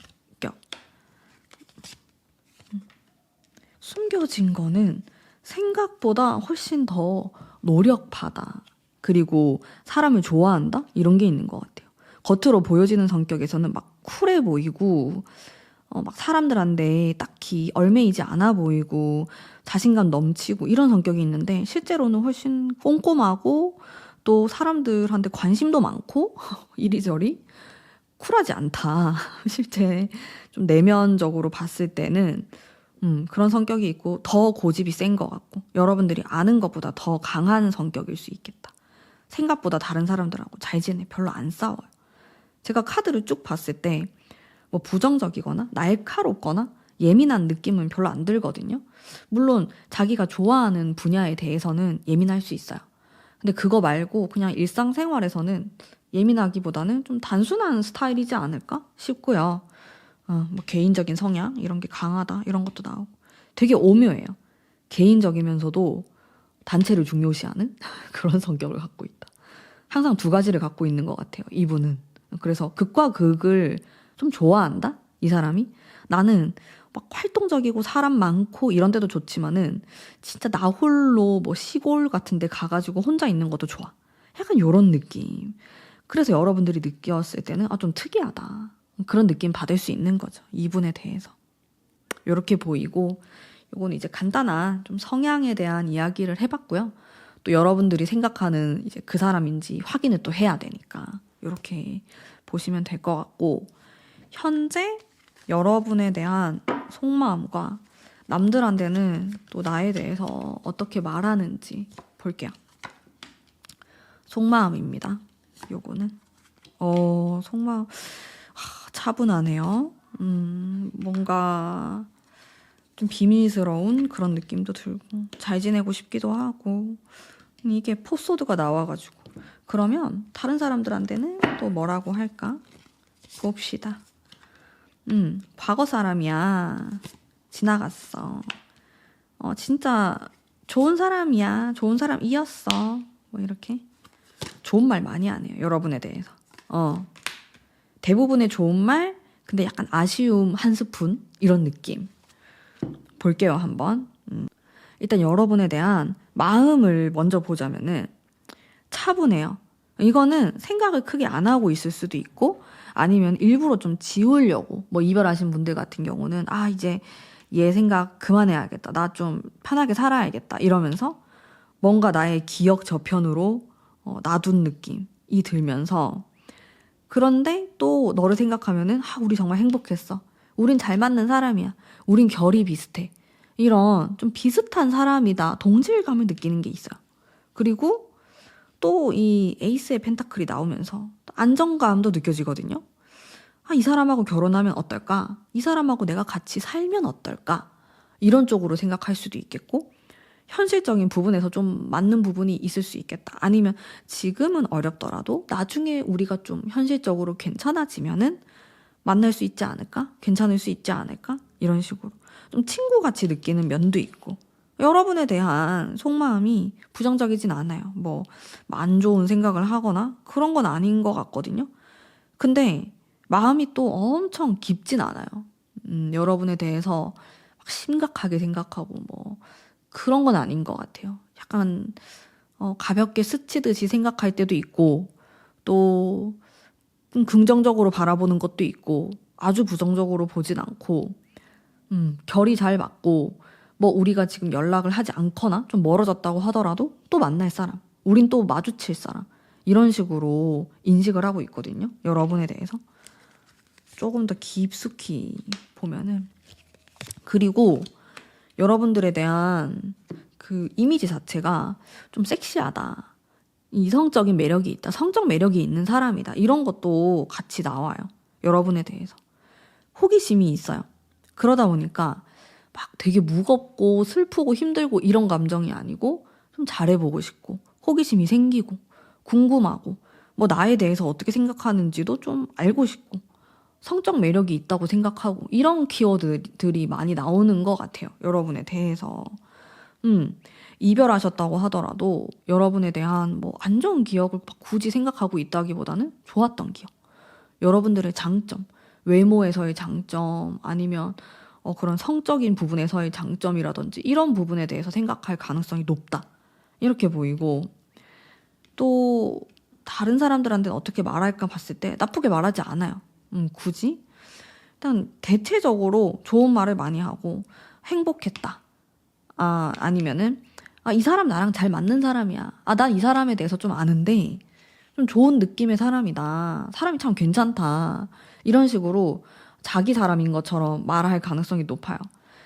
숨겨진 거는 생각보다 훨씬 더 노력파다. 그리고 사람을 좋아한다? 이런 게 있는 것 같아요. 겉으로 보여지는 성격에서는 막 쿨해 보이고 막 사람들한테 딱히 얼매이지 않아 보이고 자신감 넘치고 이런 성격이 있는데 실제로는 훨씬 꼼꼼하고 또 사람들한테 관심도 많고 이리저리 쿨하지 않다. 실제 좀 내면적으로 봤을 때는 그런 성격이 있고 더 고집이 센 것 같고 여러분들이 아는 것보다 더 강한 성격일 수 있겠다. 생각보다 다른 사람들하고 잘 지내. 별로 안 싸워요. 제가 카드를 쭉 봤을 때 뭐 부정적이거나 날카롭거나 예민한 느낌은 별로 안 들거든요. 물론 자기가 좋아하는 분야에 대해서는 예민할 수 있어요. 근데 그거 말고 그냥 일상생활에서는 예민하기보다는 좀 단순한 스타일이지 않을까 싶고요. 뭐 개인적인 성향 이런 게 강하다 이런 것도 나오고 되게 오묘해요. 개인적이면서도 단체를 중요시하는 그런 성격을 갖고 있다. 항상 두 가지를 갖고 있는 것 같아요. 이분은. 그래서 극과 극을 좀 좋아한다? 이 사람이? 나는 막 활동적이고 사람 많고 이런 데도 좋지만은 진짜 나 홀로 뭐 시골 같은 데 가가지고 혼자 있는 것도 좋아. 약간 요런 느낌. 그래서 여러분들이 느꼈을 때는 좀 특이하다. 그런 느낌 받을 수 있는 거죠. 이분에 대해서. 요렇게 보이고 요건 이제 간단한 좀 성향에 대한 이야기를 해봤고요. 또 여러분들이 생각하는 이제 그 사람인지 확인을 또 해야 되니까 요렇게 보시면 될 것 같고 현재 여러분에 대한 속마음과 남들한테는 또 나에 대해서 어떻게 말하는지 볼게요. 속마음입니다. 요거는 속마음 차분하네요. 뭔가 좀 비밀스러운 그런 느낌도 들고 잘 지내고 싶기도 하고 이게 포소드가 나와가지고 그러면 다른 사람들한테는 또 뭐라고 할까? 봅시다. 과거 사람이야. 지나갔어. 진짜 좋은 사람이야. 좋은 사람이었어. 뭐 이렇게 좋은 말 많이 안 해요. 여러분에 대해서. 대부분의 좋은 말, 근데 약간 아쉬움 한 스푼 이런 느낌. 볼게요, 한번. 일단 여러분에 대한 마음을 먼저 보자면은 차분해요. 이거는 생각을 크게 안 하고 있을 수도 있고 아니면 일부러 좀 지우려고 뭐 이별하신 분들 같은 경우는 이제 얘 생각 그만해야겠다. 나 좀 편하게 살아야겠다. 이러면서 뭔가 나의 기억 저편으로 놔둔 느낌이 들면서 그런데 또 너를 생각하면은 우리 정말 행복했어. 우린 잘 맞는 사람이야. 우린 결이 비슷해. 이런 좀 비슷한 사람이다. 동질감을 느끼는 게 있어요. 그리고 또 이 에이스의 펜타클이 나오면서 안정감도 느껴지거든요. 이 사람하고 결혼하면 어떨까? 이 사람하고 내가 같이 살면 어떨까? 이런 쪽으로 생각할 수도 있겠고 현실적인 부분에서 좀 맞는 부분이 있을 수 있겠다. 아니면 지금은 어렵더라도 나중에 우리가 좀 현실적으로 괜찮아지면은 만날 수 있지 않을까? 괜찮을 수 있지 않을까? 이런 식으로 좀 친구같이 느끼는 면도 있고 여러분에 대한 속마음이 부정적이진 않아요. 뭐 안 좋은 생각을 하거나 그런 건 아닌 것 같거든요. 근데 마음이 또 엄청 깊진 않아요. 여러분에 대해서 막 심각하게 생각하고 뭐 그런 건 아닌 것 같아요. 약간 가볍게 스치듯이 생각할 때도 있고 또 긍정적으로 바라보는 것도 있고 아주 부정적으로 보진 않고 결이 잘 맞고 뭐 우리가 지금 연락을 하지 않거나 좀 멀어졌다고 하더라도 또 만날 사람, 우린 또 마주칠 사람 이런 식으로 인식을 하고 있거든요. 여러분에 대해서 조금 더 깊숙이 보면은 그리고 여러분들에 대한 그 이미지 자체가 좀 섹시하다. 이성적인 매력이 있다. 성적 매력이 있는 사람이다. 이런 것도 같이 나와요. 여러분에 대해서. 호기심이 있어요. 그러다 보니까 막 되게 무겁고 슬프고 힘들고 이런 감정이 아니고 좀 잘해보고 싶고 호기심이 생기고 궁금하고 뭐 나에 대해서 어떻게 생각하는지도 좀 알고 싶고 성적 매력이 있다고 생각하고 이런 키워드들이 많이 나오는 것 같아요. 여러분에 대해서. 이별하셨다고 하더라도 여러분에 대한 뭐 안 좋은 기억을 굳이 생각하고 있다기보다는 좋았던 기억. 여러분들의 장점, 외모에서의 장점, 아니면 그런 성적인 부분에서의 장점이라든지 이런 부분에 대해서 생각할 가능성이 높다. 이렇게 보이고 또 다른 사람들한테는 어떻게 말할까 봤을 때 나쁘게 말하지 않아요. 굳이. 일단 대체적으로 좋은 말을 많이 하고 행복했다. 아니면은 이 사람 나랑 잘 맞는 사람이야. 난 이 사람에 대해서 좀 아는데 좀 좋은 느낌의 사람이다. 사람이 참 괜찮다. 이런 식으로 자기 사람인 것처럼 말할 가능성이 높아요.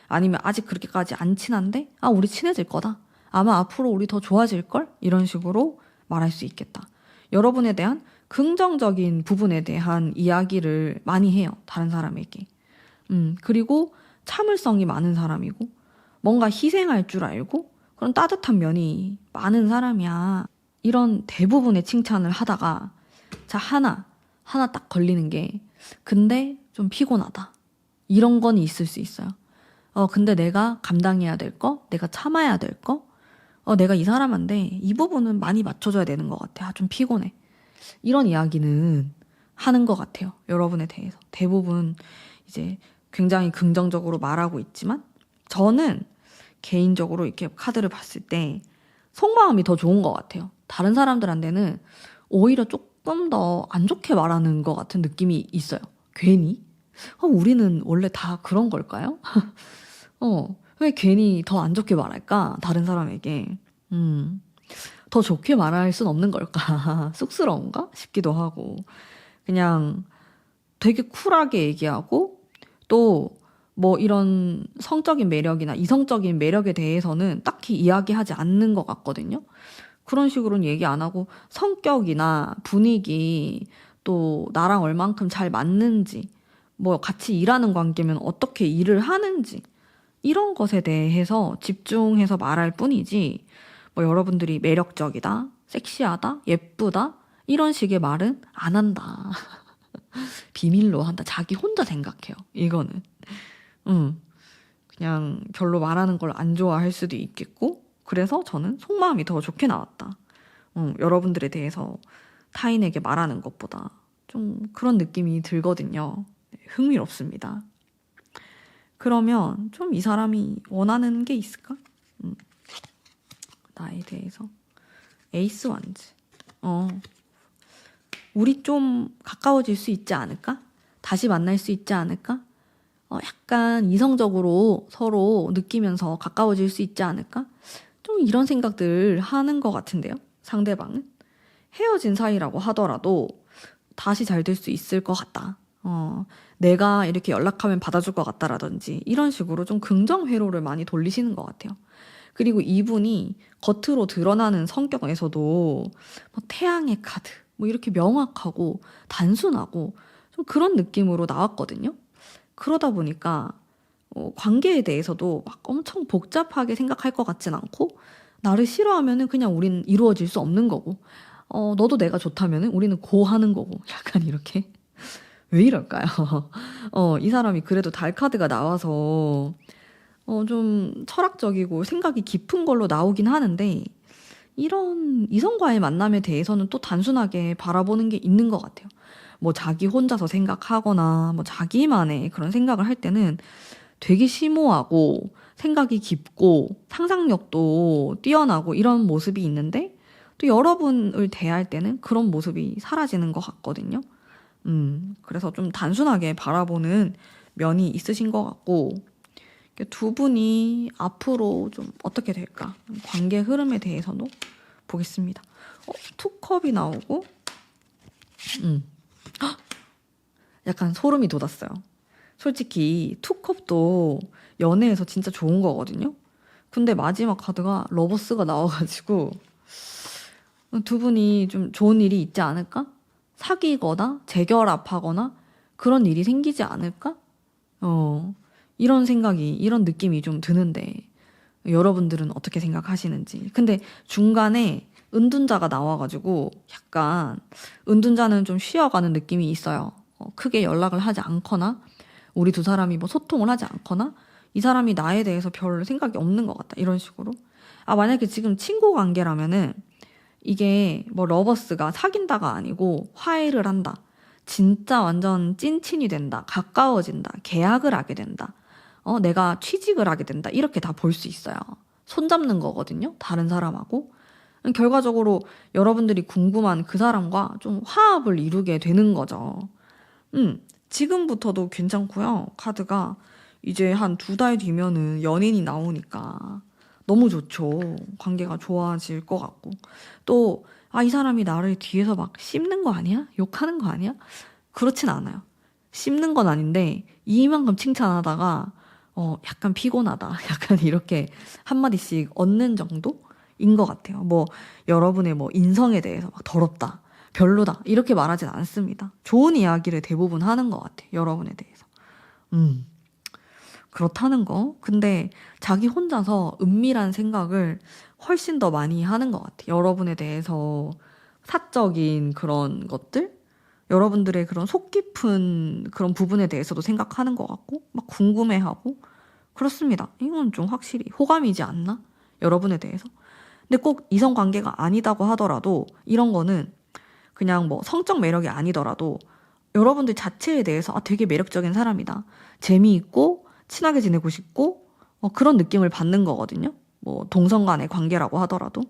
아니면 아직 그렇게까지 안 친한데 우리 친해질 거다. 아마 앞으로 우리 더 좋아질걸? 이런 식으로 말할 수 있겠다. 여러분에 대한 긍정적인 부분에 대한 이야기를 많이 해요. 다른 사람에게. 그리고 참을성이 많은 사람이고 뭔가 희생할 줄 알고 그런 따뜻한 면이 많은 사람이야. 이런 대부분의 칭찬을 하다가 하나 딱 걸리는 게 근데 좀 피곤하다. 이런 건 있을 수 있어요. 근데 내가 감당해야 될 거, 내가 참아야 될 거, 내가 이 사람한테 이 부분은 많이 맞춰줘야 되는 것 같아. 좀 피곤해. 이런 이야기는 하는 것 같아요. 여러분에 대해서. 대부분 이제 굉장히 긍정적으로 말하고 있지만 저는 개인적으로 이렇게 카드를 봤을 때 속마음이 더 좋은 것 같아요. 다른 사람들한테는 오히려 조금 더 안 좋게 말하는 것 같은 느낌이 있어요. 괜히? 우리는 원래 다 그런 걸까요? 왜 괜히 더 안 좋게 말할까? 다른 사람에게. 더 좋게 말할 순 없는 걸까? 쑥스러운가? 싶기도 하고. 그냥 되게 쿨하게 얘기하고 또 뭐 이런 성적인 매력이나 이성적인 매력에 대해서는 딱히 이야기하지 않는 것 같거든요. 그런 식으로는 얘기 안 하고 성격이나 분위기 또 나랑 얼만큼 잘 맞는지 뭐 같이 일하는 관계면 어떻게 일을 하는지 이런 것에 대해서 집중해서 말할 뿐이지 뭐 여러분들이 매력적이다, 섹시하다, 예쁘다 이런 식의 말은 안 한다. 비밀로 한다. 자기 혼자 생각해요. 이거는. 그냥 별로 말하는 걸 안 좋아할 수도 있겠고, 그래서 저는 속마음이 더 좋게 나왔다. 여러분들에 대해서 타인에게 말하는 것보다 좀 그런 느낌이 들거든요. 네, 흥미롭습니다. 그러면 좀 이 사람이 원하는 게 있을까? 나에 대해서. 에이스 완즈. 우리 좀 가까워질 수 있지 않을까? 다시 만날 수 있지 않을까? 약간 이성적으로 서로 느끼면서 가까워질 수 있지 않을까? 좀 이런 생각들 하는 것 같은데요. 상대방은. 헤어진 사이라고 하더라도 다시 잘 될 수 있을 것 같다. 내가 이렇게 연락하면 받아줄 것 같다라든지 이런 식으로 좀 긍정 회로를 많이 돌리시는 것 같아요. 그리고 이분이 겉으로 드러나는 성격에서도 뭐 태양의 카드 뭐 이렇게 명확하고 단순하고 좀 그런 느낌으로 나왔거든요. 그러다 보니까 관계에 대해서도 막 엄청 복잡하게 생각할 것 같진 않고, 나를 싫어하면은 그냥 우린 이루어질 수 없는 거고, 너도 내가 좋다면은 우리는 고하는 거고, 약간 이렇게. 왜 이럴까요? 이 사람이 그래도 달 카드가 나와서 좀 철학적이고 생각이 깊은 걸로 나오긴 하는데, 이런 이성과의 만남에 대해서는 또 단순하게 바라보는 게 있는 것 같아요. 뭐 자기 혼자서 생각하거나 뭐 자기만의 그런 생각을 할 때는 되게 심오하고 생각이 깊고 상상력도 뛰어나고 이런 모습이 있는데, 또 여러분을 대할 때는 그런 모습이 사라지는 것 같거든요. 그래서 좀 단순하게 바라보는 면이 있으신 것 같고, 두 분이 앞으로 좀 어떻게 될까? 관계 흐름에 대해서도 보겠습니다. 투컵이 나오고, 약간 소름이 돋았어요. 솔직히 투컵도 연애에서 진짜 좋은 거거든요. 근데 마지막 카드가 러버스가 나와가지고 두 분이 좀 좋은 일이 있지 않을까? 사귀거나 재결합하거나 그런 일이 생기지 않을까? 이런 생각이, 이런 느낌이 좀 드는데 여러분들은 어떻게 생각하시는지. 근데 중간에 은둔자가 나와가지고 약간 은둔자는 좀 쉬어가는 느낌이 있어요. 크게 연락을 하지 않거나 우리 두 사람이 뭐 소통을 하지 않거나 이 사람이 나에 대해서 별 생각이 없는 것 같다, 이런 식으로. 만약에 지금 친구 관계라면은 이게 뭐 러버스가 사귄다가 아니고 화해를 한다, 진짜 완전 찐친이 된다, 가까워진다, 계약을 하게 된다, 내가 취직을 하게 된다, 이렇게 다 볼 수 있어요. 손잡는 거거든요, 다른 사람하고. 결과적으로 여러분들이 궁금한 그 사람과 좀 화합을 이루게 되는 거죠. 지금부터도 괜찮고요. 카드가 이제 한 2달 뒤면은 연인이 나오니까 너무 좋죠. 관계가 좋아질 것 같고. 또, 이 사람이 나를 뒤에서 막 씹는 거 아니야? 욕하는 거 아니야? 그렇진 않아요. 씹는 건 아닌데, 이만큼 칭찬하다가, 약간 피곤하다. 약간 이렇게 한마디씩 얻는 정도인 것 같아요. 뭐, 여러분의 뭐, 인성에 대해서 막 더럽다, 별로다, 이렇게 말하진 않습니다. 좋은 이야기를 대부분 하는 것 같아요. 여러분에 대해서. 그렇다는 거. 근데 자기 혼자서 은밀한 생각을 훨씬 더 많이 하는 것 같아요. 여러분에 대해서 사적인 그런 것들, 여러분들의 그런 속 깊은 그런 부분에 대해서도 생각하는 것 같고, 막 궁금해하고, 그렇습니다. 이건 좀 확실히 호감이지 않나? 여러분에 대해서. 근데 꼭 이성 관계가 아니다고 하더라도, 이런 거는 그냥 뭐 성적 매력이 아니더라도 여러분들 자체에 대해서 되게 매력적인 사람이다, 재미있고 친하게 지내고 싶고, 그런 느낌을 받는 거거든요. 뭐 동성 간의 관계라고 하더라도.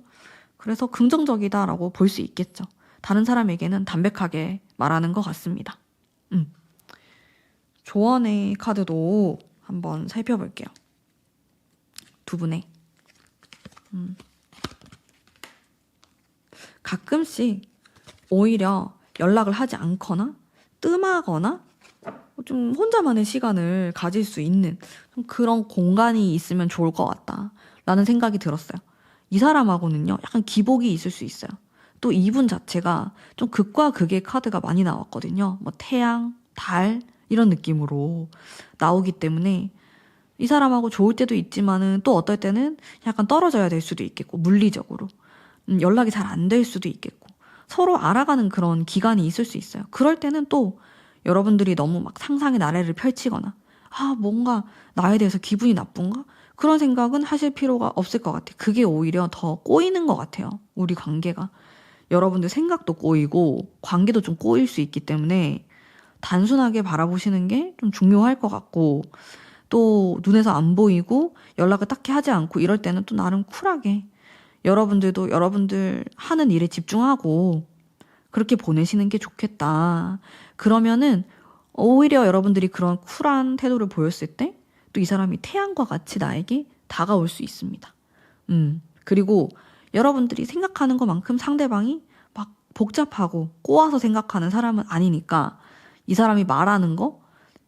그래서 긍정적이다라고 볼 수 있겠죠. 다른 사람에게는 담백하게 말하는 것 같습니다. 조언의 카드도 한번 살펴볼게요. 두 분의. 가끔씩 오히려 연락을 하지 않거나 뜸하거나 좀 혼자만의 시간을 가질 수 있는 좀 그런 공간이 있으면 좋을 것 같다, 라는 생각이 들었어요. 이 사람하고는요, 약간 기복이 있을 수 있어요. 또 이분 자체가 좀 극과 극의 카드가 많이 나왔거든요. 뭐 태양, 달 이런 느낌으로 나오기 때문에 이 사람하고 좋을 때도 있지만은 또 어떨 때는 약간 떨어져야 될 수도 있겠고, 물리적으로 연락이 잘 안 될 수도 있겠고, 서로 알아가는 그런 기간이 있을 수 있어요. 그럴 때는 또 여러분들이 너무 막 상상의 나래를 펼치거나 뭔가 나에 대해서 기분이 나쁜가? 그런 생각은 하실 필요가 없을 것 같아요. 그게 오히려 더 꼬이는 것 같아요. 우리 관계가. 여러분들 생각도 꼬이고 관계도 좀 꼬일 수 있기 때문에 단순하게 바라보시는 게 좀 중요할 것 같고, 또 눈에서 안 보이고 연락을 딱히 하지 않고 이럴 때는 또 나름 쿨하게 여러분들도 여러분들 하는 일에 집중하고 그렇게 보내시는 게 좋겠다. 그러면은 오히려 여러분들이 그런 쿨한 태도를 보였을 때 또 이 사람이 태양과 같이 나에게 다가올 수 있습니다. 그리고 여러분들이 생각하는 것만큼 상대방이 막 복잡하고 꼬아서 생각하는 사람은 아니니까 이 사람이 말하는 거,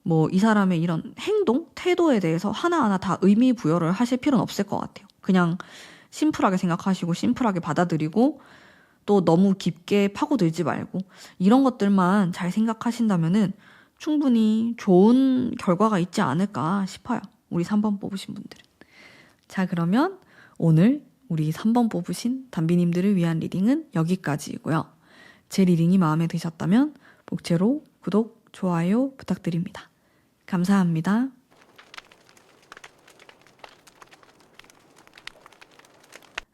뭐 이 사람의 이런 행동, 태도에 대해서 하나하나 다 의미 부여를 하실 필요는 없을 것 같아요. 그냥 심플하게 생각하시고 심플하게 받아들이고 또 너무 깊게 파고들지 말고 이런 것들만 잘 생각하신다면은 충분히 좋은 결과가 있지 않을까 싶어요. 우리 3번 뽑으신 분들은. 자, 그러면 오늘 우리 3번 뽑으신 담비님들을 위한 리딩은 여기까지이고요. 제 리딩이 마음에 드셨다면 복채로 구독, 좋아요 부탁드립니다. 감사합니다.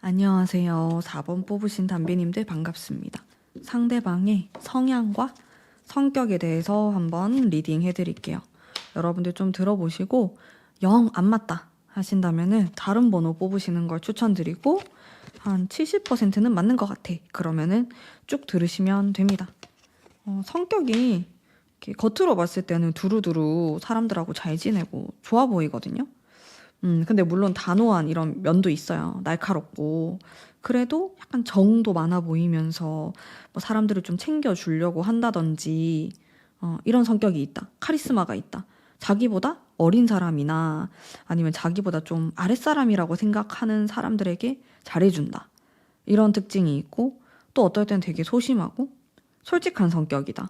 안녕하세요. 4번 뽑으신 담비님들 반갑습니다. 상대방의 성향과 성격에 대해서 한번 리딩 해드릴게요. 여러분들 좀 들어보시고 영 안 맞다 하신다면은 다른 번호 뽑으시는 걸 추천드리고 한 70%는 맞는 것 같아. 그러면은 쭉 들으시면 됩니다. 성격이 이렇게 겉으로 봤을 때는 두루두루 사람들하고 잘 지내고 좋아 보이거든요. 근데 물론 단호한 이런 면도 있어요. 날카롭고. 그래도 약간 정도 많아 보이면서 뭐 사람들을 좀 챙겨주려고 한다든지, 이런 성격이 있다. 카리스마가 있다. 자기보다 어린 사람이나 아니면 자기보다 좀 아랫사람이라고 생각하는 사람들에게 잘해준다. 이런 특징이 있고, 또 어떨 땐 되게 소심하고 솔직한 성격이다.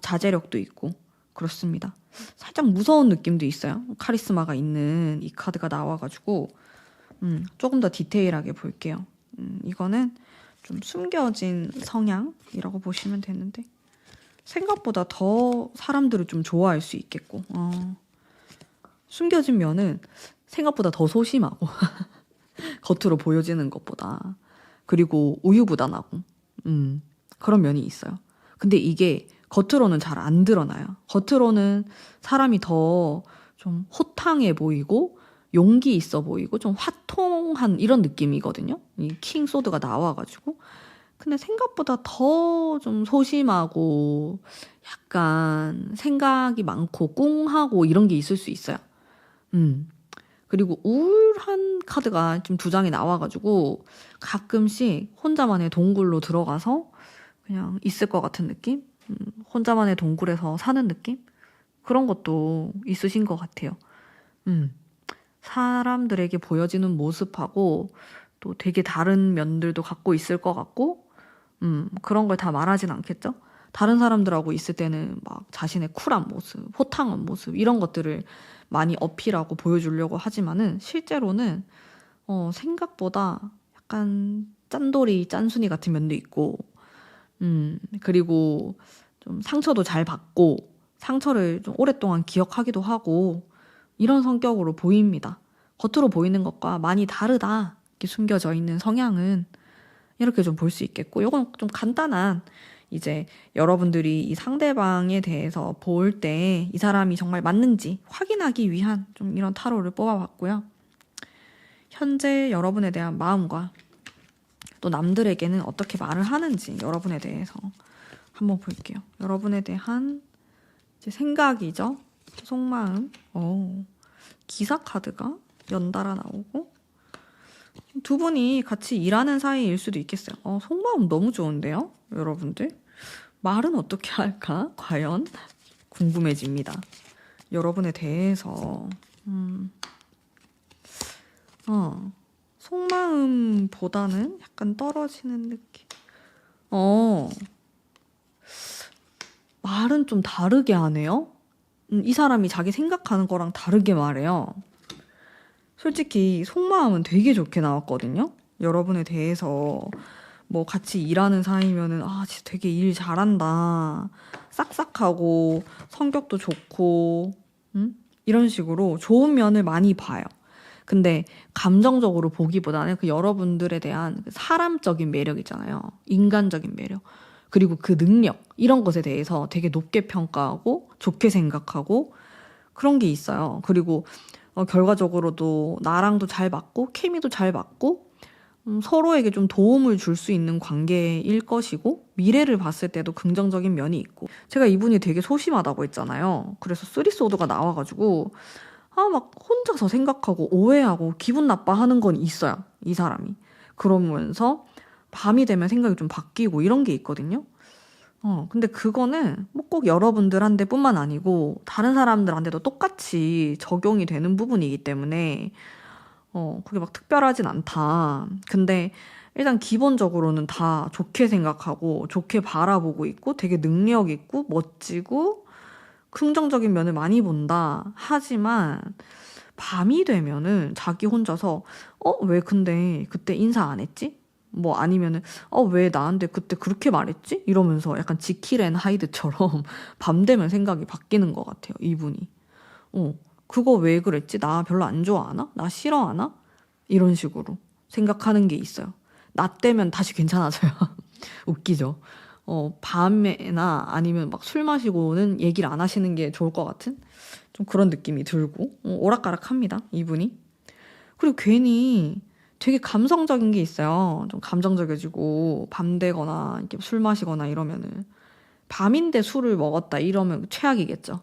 자제력도 있고 그렇습니다. 살짝 무서운 느낌도 있어요. 카리스마가 있는 이 카드가 나와가지고 조금 더 디테일하게 볼게요. 이거는 좀 숨겨진 성향이라고 보시면 되는데 생각보다 더 사람들을 좀 좋아할 수 있겠고 숨겨진 면은 생각보다 더 소심하고 겉으로 보여지는 것보다 그리고 우유부단하고 그런 면이 있어요. 근데 이게 겉으로는 잘 안 드러나요. 겉으로는 사람이 더 좀 호탕해 보이고 용기 있어 보이고 좀 화통한 이런 느낌이거든요. 이 킹 소드가 나와가지고. 근데 생각보다 더 좀 소심하고 약간 생각이 많고 꽁하고 이런 게 있을 수 있어요. 그리고 우울한 카드가 지금 2장이 나와가지고 가끔씩 혼자만의 동굴로 들어가서 그냥 있을 것 같은 느낌? 혼자만의 동굴에서 사는 느낌? 그런 것도 있으신 것 같아요. 사람들에게 보여지는 모습하고 또 되게 다른 면들도 갖고 있을 것 같고, 그런 걸 다 말하진 않겠죠? 다른 사람들하고 있을 때는 막 자신의 쿨한 모습, 호탕한 모습, 이런 것들을 많이 어필하고 보여주려고 하지만은 실제로는 생각보다 약간 짠돌이, 짠순이 같은 면도 있고, 그리고 좀 상처도 잘 받고 상처를 좀 오랫동안 기억하기도 하고 이런 성격으로 보입니다. 겉으로 보이는 것과 많이 다르다. 이렇게 숨겨져 있는 성향은 이렇게 좀 볼 수 있겠고, 이건 좀 간단한 이제 여러분들이 이 상대방에 대해서 볼 때 이 사람이 정말 맞는지 확인하기 위한 좀 이런 타로를 뽑아봤고요. 현재 여러분에 대한 마음과 또 남들에게는 어떻게 말을 하는지 여러분에 대해서 한번 볼게요. 여러분에 대한 이제 생각이죠. 속마음. 기사 카드가 연달아 나오고 두 분이 같이 일하는 사이일 수도 있겠어요. 속마음 너무 좋은데요? 여러분들? 말은 어떻게 할까? 과연? 궁금해집니다. 여러분에 대해서 속마음보다는 약간 떨어지는 느낌. 말은 좀 다르게 하네요. 이 사람이 자기 생각하는 거랑 다르게 말해요. 솔직히 속마음은 되게 좋게 나왔거든요. 여러분에 대해서 뭐 같이 일하는 사이면은 아 진짜 되게 일 잘한다, 싹싹하고 성격도 좋고, 이런 식으로 좋은 면을 많이 봐요. 근데 감정적으로 보기보다는 그 여러분들에 대한 그 사람적인 매력 있잖아요. 인간적인 매력. 그리고 그 능력, 이런 것에 대해서 되게 높게 평가하고 좋게 생각하고 그런 게 있어요. 그리고 결과적으로도 나랑도 잘 맞고 케미도 잘 맞고 서로에게 좀 도움을 줄 수 있는 관계일 것이고, 미래를 봤을 때도 긍정적인 면이 있고. 제가 이분이 되게 소심하다고 했잖아요. 그래서 쓰리소드가 나와가지고 막 혼자서 생각하고 오해하고 기분 나빠하는 건 있어요, 이 사람이. 그러면서 밤이 되면 생각이 좀 바뀌고 이런 게 있거든요. 근데 그거는 뭐 꼭 여러분들한테 뿐만 아니고 다른 사람들한테도 똑같이 적용이 되는 부분이기 때문에 그게 막 특별하진 않다. 근데 일단 기본적으로는 다 좋게 생각하고 좋게 바라보고 있고 되게 능력 있고 멋지고 긍정적인 면을 많이 본다. 하지만 밤이 되면은 자기 혼자서 왜 근데 그때 인사 안 했지? 뭐 아니면은 왜 나한테 그때 그렇게 말했지? 이러면서 약간 지킬 앤 하이드처럼 밤 되면 생각이 바뀌는 것 같아요, 이분이. 그거 왜 그랬지? 나 별로 안 좋아하나? 나 싫어하나? 이런 식으로 생각하는 게 있어요. 나 때면 다시 괜찮아져요. 웃기죠? 밤에나 아니면 막 술 마시고는 얘기를 안 하시는 게 좋을 것 같은 좀 그런 느낌이 들고, 오락가락합니다, 이분이. 그리고 괜히 되게 감성적인 게 있어요. 좀 감정적이지고 밤 되거나 이렇게 술 마시거나 이러면은, 밤인데 술을 먹었다 이러면 최악이겠죠.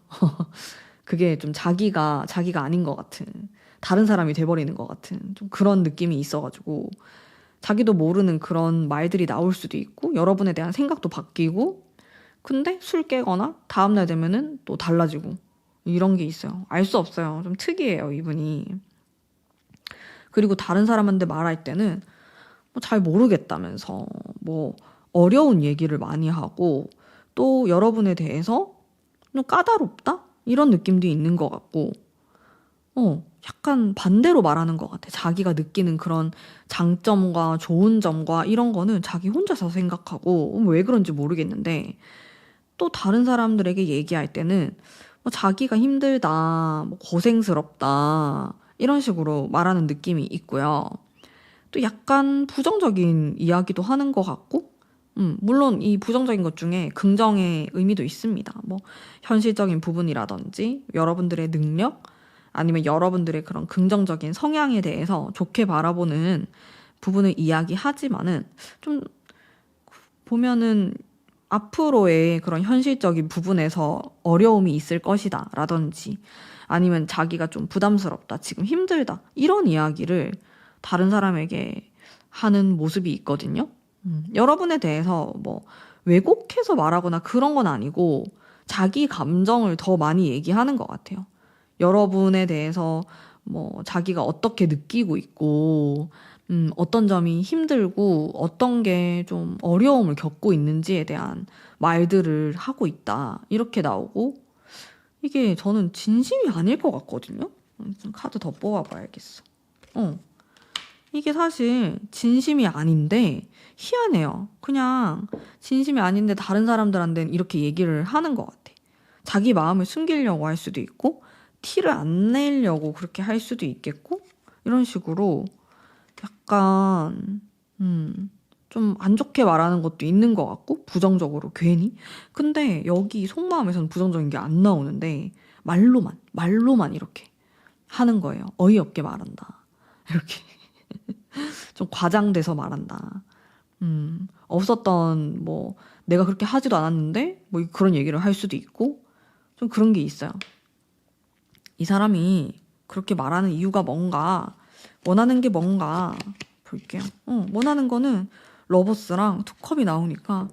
그게 좀 자기가 아닌 것 같은, 다른 사람이 돼버리는 것 같은 좀 그런 느낌이 있어가지고 자기도 모르는 그런 말들이 나올 수도 있고 여러분에 대한 생각도 바뀌고, 근데 술 깨거나 다음날 되면은 또 달라지고 이런 게 있어요. 알 수 없어요. 좀 특이해요, 이분이. 그리고 다른 사람한테 말할 때는 뭐 잘 모르겠다면서 뭐 어려운 얘기를 많이 하고, 또 여러분에 대해서 좀 까다롭다? 이런 느낌도 있는 것 같고, 약간 반대로 말하는 것 같아. 자기가 느끼는 그런 장점과 좋은 점과 이런 거는 자기 혼자서 생각하고, 왜 그런지 모르겠는데, 또 다른 사람들에게 얘기할 때는 뭐 자기가 힘들다, 뭐 고생스럽다, 이런 식으로 말하는 느낌이 있고요. 또 약간 부정적인 이야기도 하는 것 같고, 물론 이 부정적인 것 중에 긍정의 의미도 있습니다. 뭐 현실적인 부분이라든지 여러분들의 능력, 아니면 여러분들의 그런 긍정적인 성향에 대해서 좋게 바라보는 부분을 이야기하지만은, 좀 보면은 앞으로의 그런 현실적인 부분에서 어려움이 있을 것이다 라든지, 아니면 자기가 좀 부담스럽다, 지금 힘들다, 이런 이야기를 다른 사람에게 하는 모습이 있거든요. 여러분에 대해서 뭐 왜곡해서 말하거나 그런 건 아니고 자기 감정을 더 많이 얘기하는 것 같아요. 여러분에 대해서 뭐 자기가 어떻게 느끼고 있고, 어떤 점이 힘들고 어떤 게 좀 어려움을 겪고 있는지에 대한 말들을 하고 있다, 이렇게 나오고, 이게 저는 진심이 아닐 것 같거든요. 좀 카드 더 뽑아봐야겠어. 이게 사실 진심이 아닌데 희한해요. 그냥 진심이 아닌데 다른 사람들한테는 이렇게 얘기를 하는 것 같아. 자기 마음을 숨기려고 할 수도 있고, 티를 안 내려고 그렇게 할 수도 있겠고, 이런 식으로 약간 좀 안 좋게 말하는 것도 있는 것 같고, 부정적으로 괜히. 근데 여기 속마음에서는 부정적인 게 안 나오는데 말로만 이렇게 하는 거예요. 어이없게 말한다, 이렇게. 좀 과장돼서 말한다. 없었던 뭐 내가 그렇게 하지도 않았는데 뭐 그런 얘기를 할 수도 있고, 좀 그런 게 있어요. 이 사람이 그렇게 말하는 이유가 뭔가, 원하는 게 뭔가 볼게요. 원하는 거는 러버스랑 투컵이 나오니까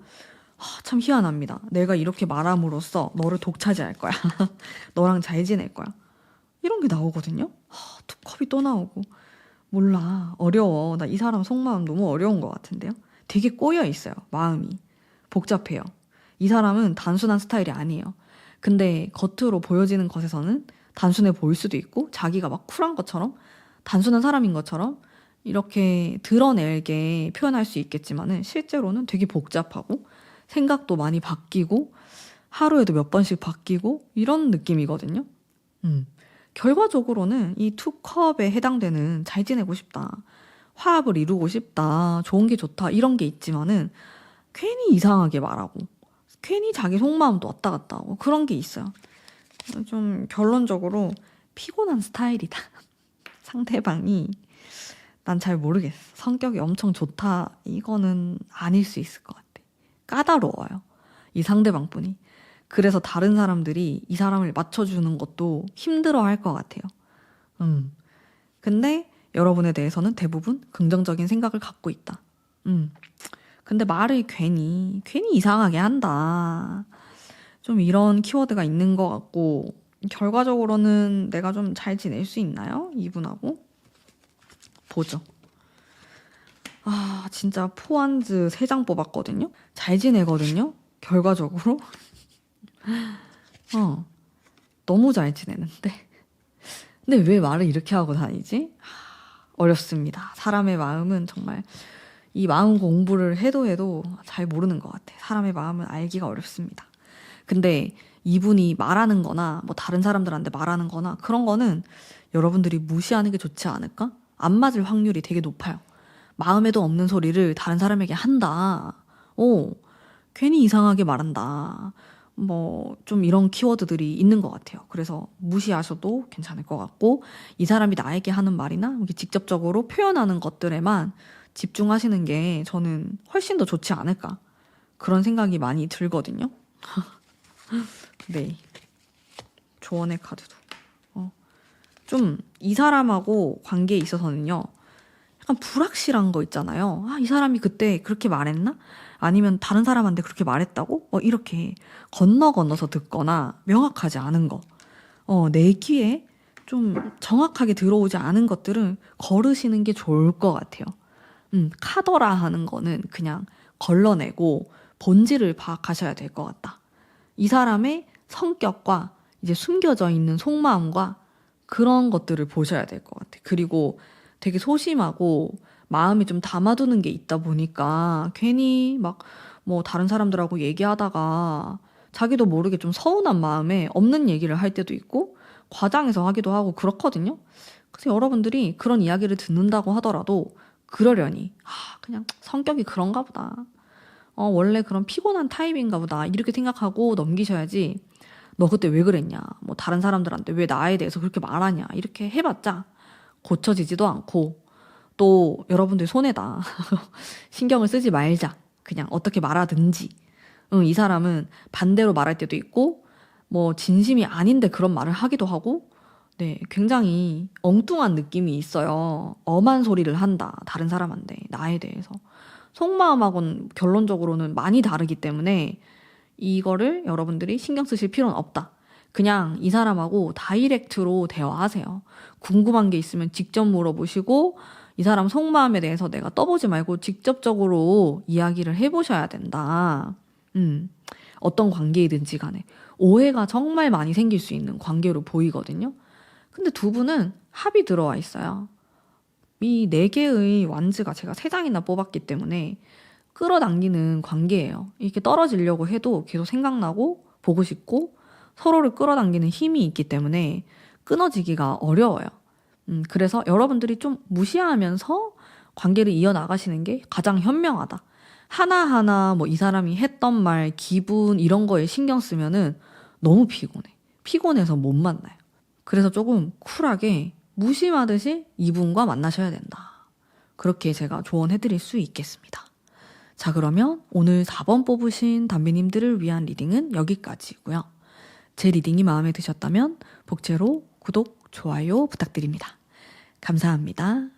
참 희한합니다. 내가 이렇게 말함으로써 너를 독차지할 거야. 너랑 잘 지낼 거야. 이런 게 나오거든요. 투컵이 또 나오고. 몰라, 어려워. 나 이 사람 속마음 너무 어려운 것 같은데요. 되게 꼬여 있어요, 마음이. 복잡해요. 이 사람은 단순한 스타일이 아니에요. 근데 겉으로 보여지는 것에서는 단순해 보일 수도 있고, 자기가 막 쿨한 것처럼 단순한 사람인 것처럼 이렇게 드러낼게 표현할 수 있겠지만은 실제로는 되게 복잡하고 생각도 많이 바뀌고 하루에도 몇 번씩 바뀌고 이런 느낌이거든요. 결과적으로는 이 투컵에 해당되는 잘 지내고 싶다, 화합을 이루고 싶다, 좋은 게 좋다 이런 게 있지만은 괜히 이상하게 말하고 괜히 자기 속마음도 왔다 갔다 하고 그런 게 있어요. 좀 결론적으로 피곤한 스타일이다. 상대방이 난 잘 모르겠어. 성격이 엄청 좋다. 이거는 아닐 수 있을 것 같아. 까다로워요. 이 상대방분이. 그래서 다른 사람들이 이 사람을 맞춰주는 것도 힘들어 할 것 같아요. 근데 여러분에 대해서는 대부분 긍정적인 생각을 갖고 있다. 근데 말을 괜히 이상하게 한다. 좀 이런 키워드가 있는 것 같고, 결과적으로는 내가 좀 잘 지낼 수 있나요? 이분하고? 보죠. 진짜 포안즈 3장 뽑았거든요? 잘 지내거든요? 결과적으로? 너무 잘 지내는데. 근데 왜 말을 이렇게 하고 다니지? 어렵습니다. 사람의 마음은 정말 이 마음 공부를 해도 잘 모르는 것 같아. 사람의 마음은 알기가 어렵습니다. 근데 이분이 말하는 거나 뭐 다른 사람들한테 말하는 거나 그런 거는 여러분들이 무시하는 게 좋지 않을까? 안 맞을 확률이 되게 높아요. 마음에도 없는 소리를 다른 사람에게 한다. 괜히 이상하게 말한다. 뭐 좀 이런 키워드들이 있는 것 같아요. 그래서 무시하셔도 괜찮을 것 같고, 이 사람이 나에게 하는 말이나 이렇게 직접적으로 표현하는 것들에만 집중하시는 게 저는 훨씬 더 좋지 않을까, 그런 생각이 많이 들거든요. 네. 조언의 카드도. 좀 이 사람하고 관계에 있어서는요, 약간 불확실한 거 있잖아요. 이 사람이 그때 그렇게 말했나? 아니면 다른 사람한테 그렇게 말했다고? 이렇게 건너서 듣거나 명확하지 않은 거. 내 귀에 좀 정확하게 들어오지 않은 것들은 거르시는 게 좋을 것 같아요. 카더라 하는 거는 그냥 걸러내고 본질을 파악하셔야 될 것 같다. 이 사람의 성격과 이제 숨겨져 있는 속마음과 그런 것들을 보셔야 될 것 같아. 그리고 되게 소심하고 마음이 좀 담아두는 게 있다 보니까 괜히 막 뭐 다른 사람들하고 얘기하다가 자기도 모르게 좀 서운한 마음에 없는 얘기를 할 때도 있고 과장해서 하기도 하고 그렇거든요. 그래서 여러분들이 그런 이야기를 듣는다고 하더라도 그러려니 그냥 성격이 그런가 보다. 원래 그런 피곤한 타입인가 보다. 이렇게 생각하고 넘기셔야지. 너 그때 왜 그랬냐? 뭐 다른 사람들한테 왜 나에 대해서 그렇게 말하냐? 이렇게 해봤자 고쳐지지도 않고, 또 여러분들 손해다. 신경을 쓰지 말자. 그냥 어떻게 말하든지. 이 사람은 반대로 말할 때도 있고, 뭐 진심이 아닌데 그런 말을 하기도 하고, 네, 굉장히 엉뚱한 느낌이 있어요. 엄한 소리를 한다. 다른 사람한테, 나에 대해서. 속마음하고는 결론적으로는 많이 다르기 때문에 이거를 여러분들이 신경 쓰실 필요는 없다. 그냥 이 사람하고 다이렉트로 대화하세요. 궁금한 게 있으면 직접 물어보시고, 이 사람 속마음에 대해서 내가 떠보지 말고 직접적으로 이야기를 해보셔야 된다. 어떤 관계이든지 간에. 오해가 정말 많이 생길 수 있는 관계로 보이거든요. 근데 두 분은 합이 들어와 있어요. 이 4개의 완즈가 제가 3장이나 뽑았기 때문에 끌어당기는 관계예요. 이렇게 떨어지려고 해도 계속 생각나고 보고 싶고 서로를 끌어당기는 힘이 있기 때문에 끊어지기가 어려워요. 그래서 여러분들이 좀 무시하면서 관계를 이어나가시는 게 가장 현명하다. 하나하나 뭐 이 사람이 했던 말, 기분 이런 거에 신경 쓰면은 너무 피곤해. 피곤해서 못 만나요. 그래서 조금 쿨하게 무심하듯이 이분과 만나셔야 된다. 그렇게 제가 조언해드릴 수 있겠습니다. 자, 그러면 오늘 4번 뽑으신 담비님들을 위한 리딩은 여기까지고요. 제 리딩이 마음에 드셨다면 복제로 구독, 좋아요 부탁드립니다. 감사합니다.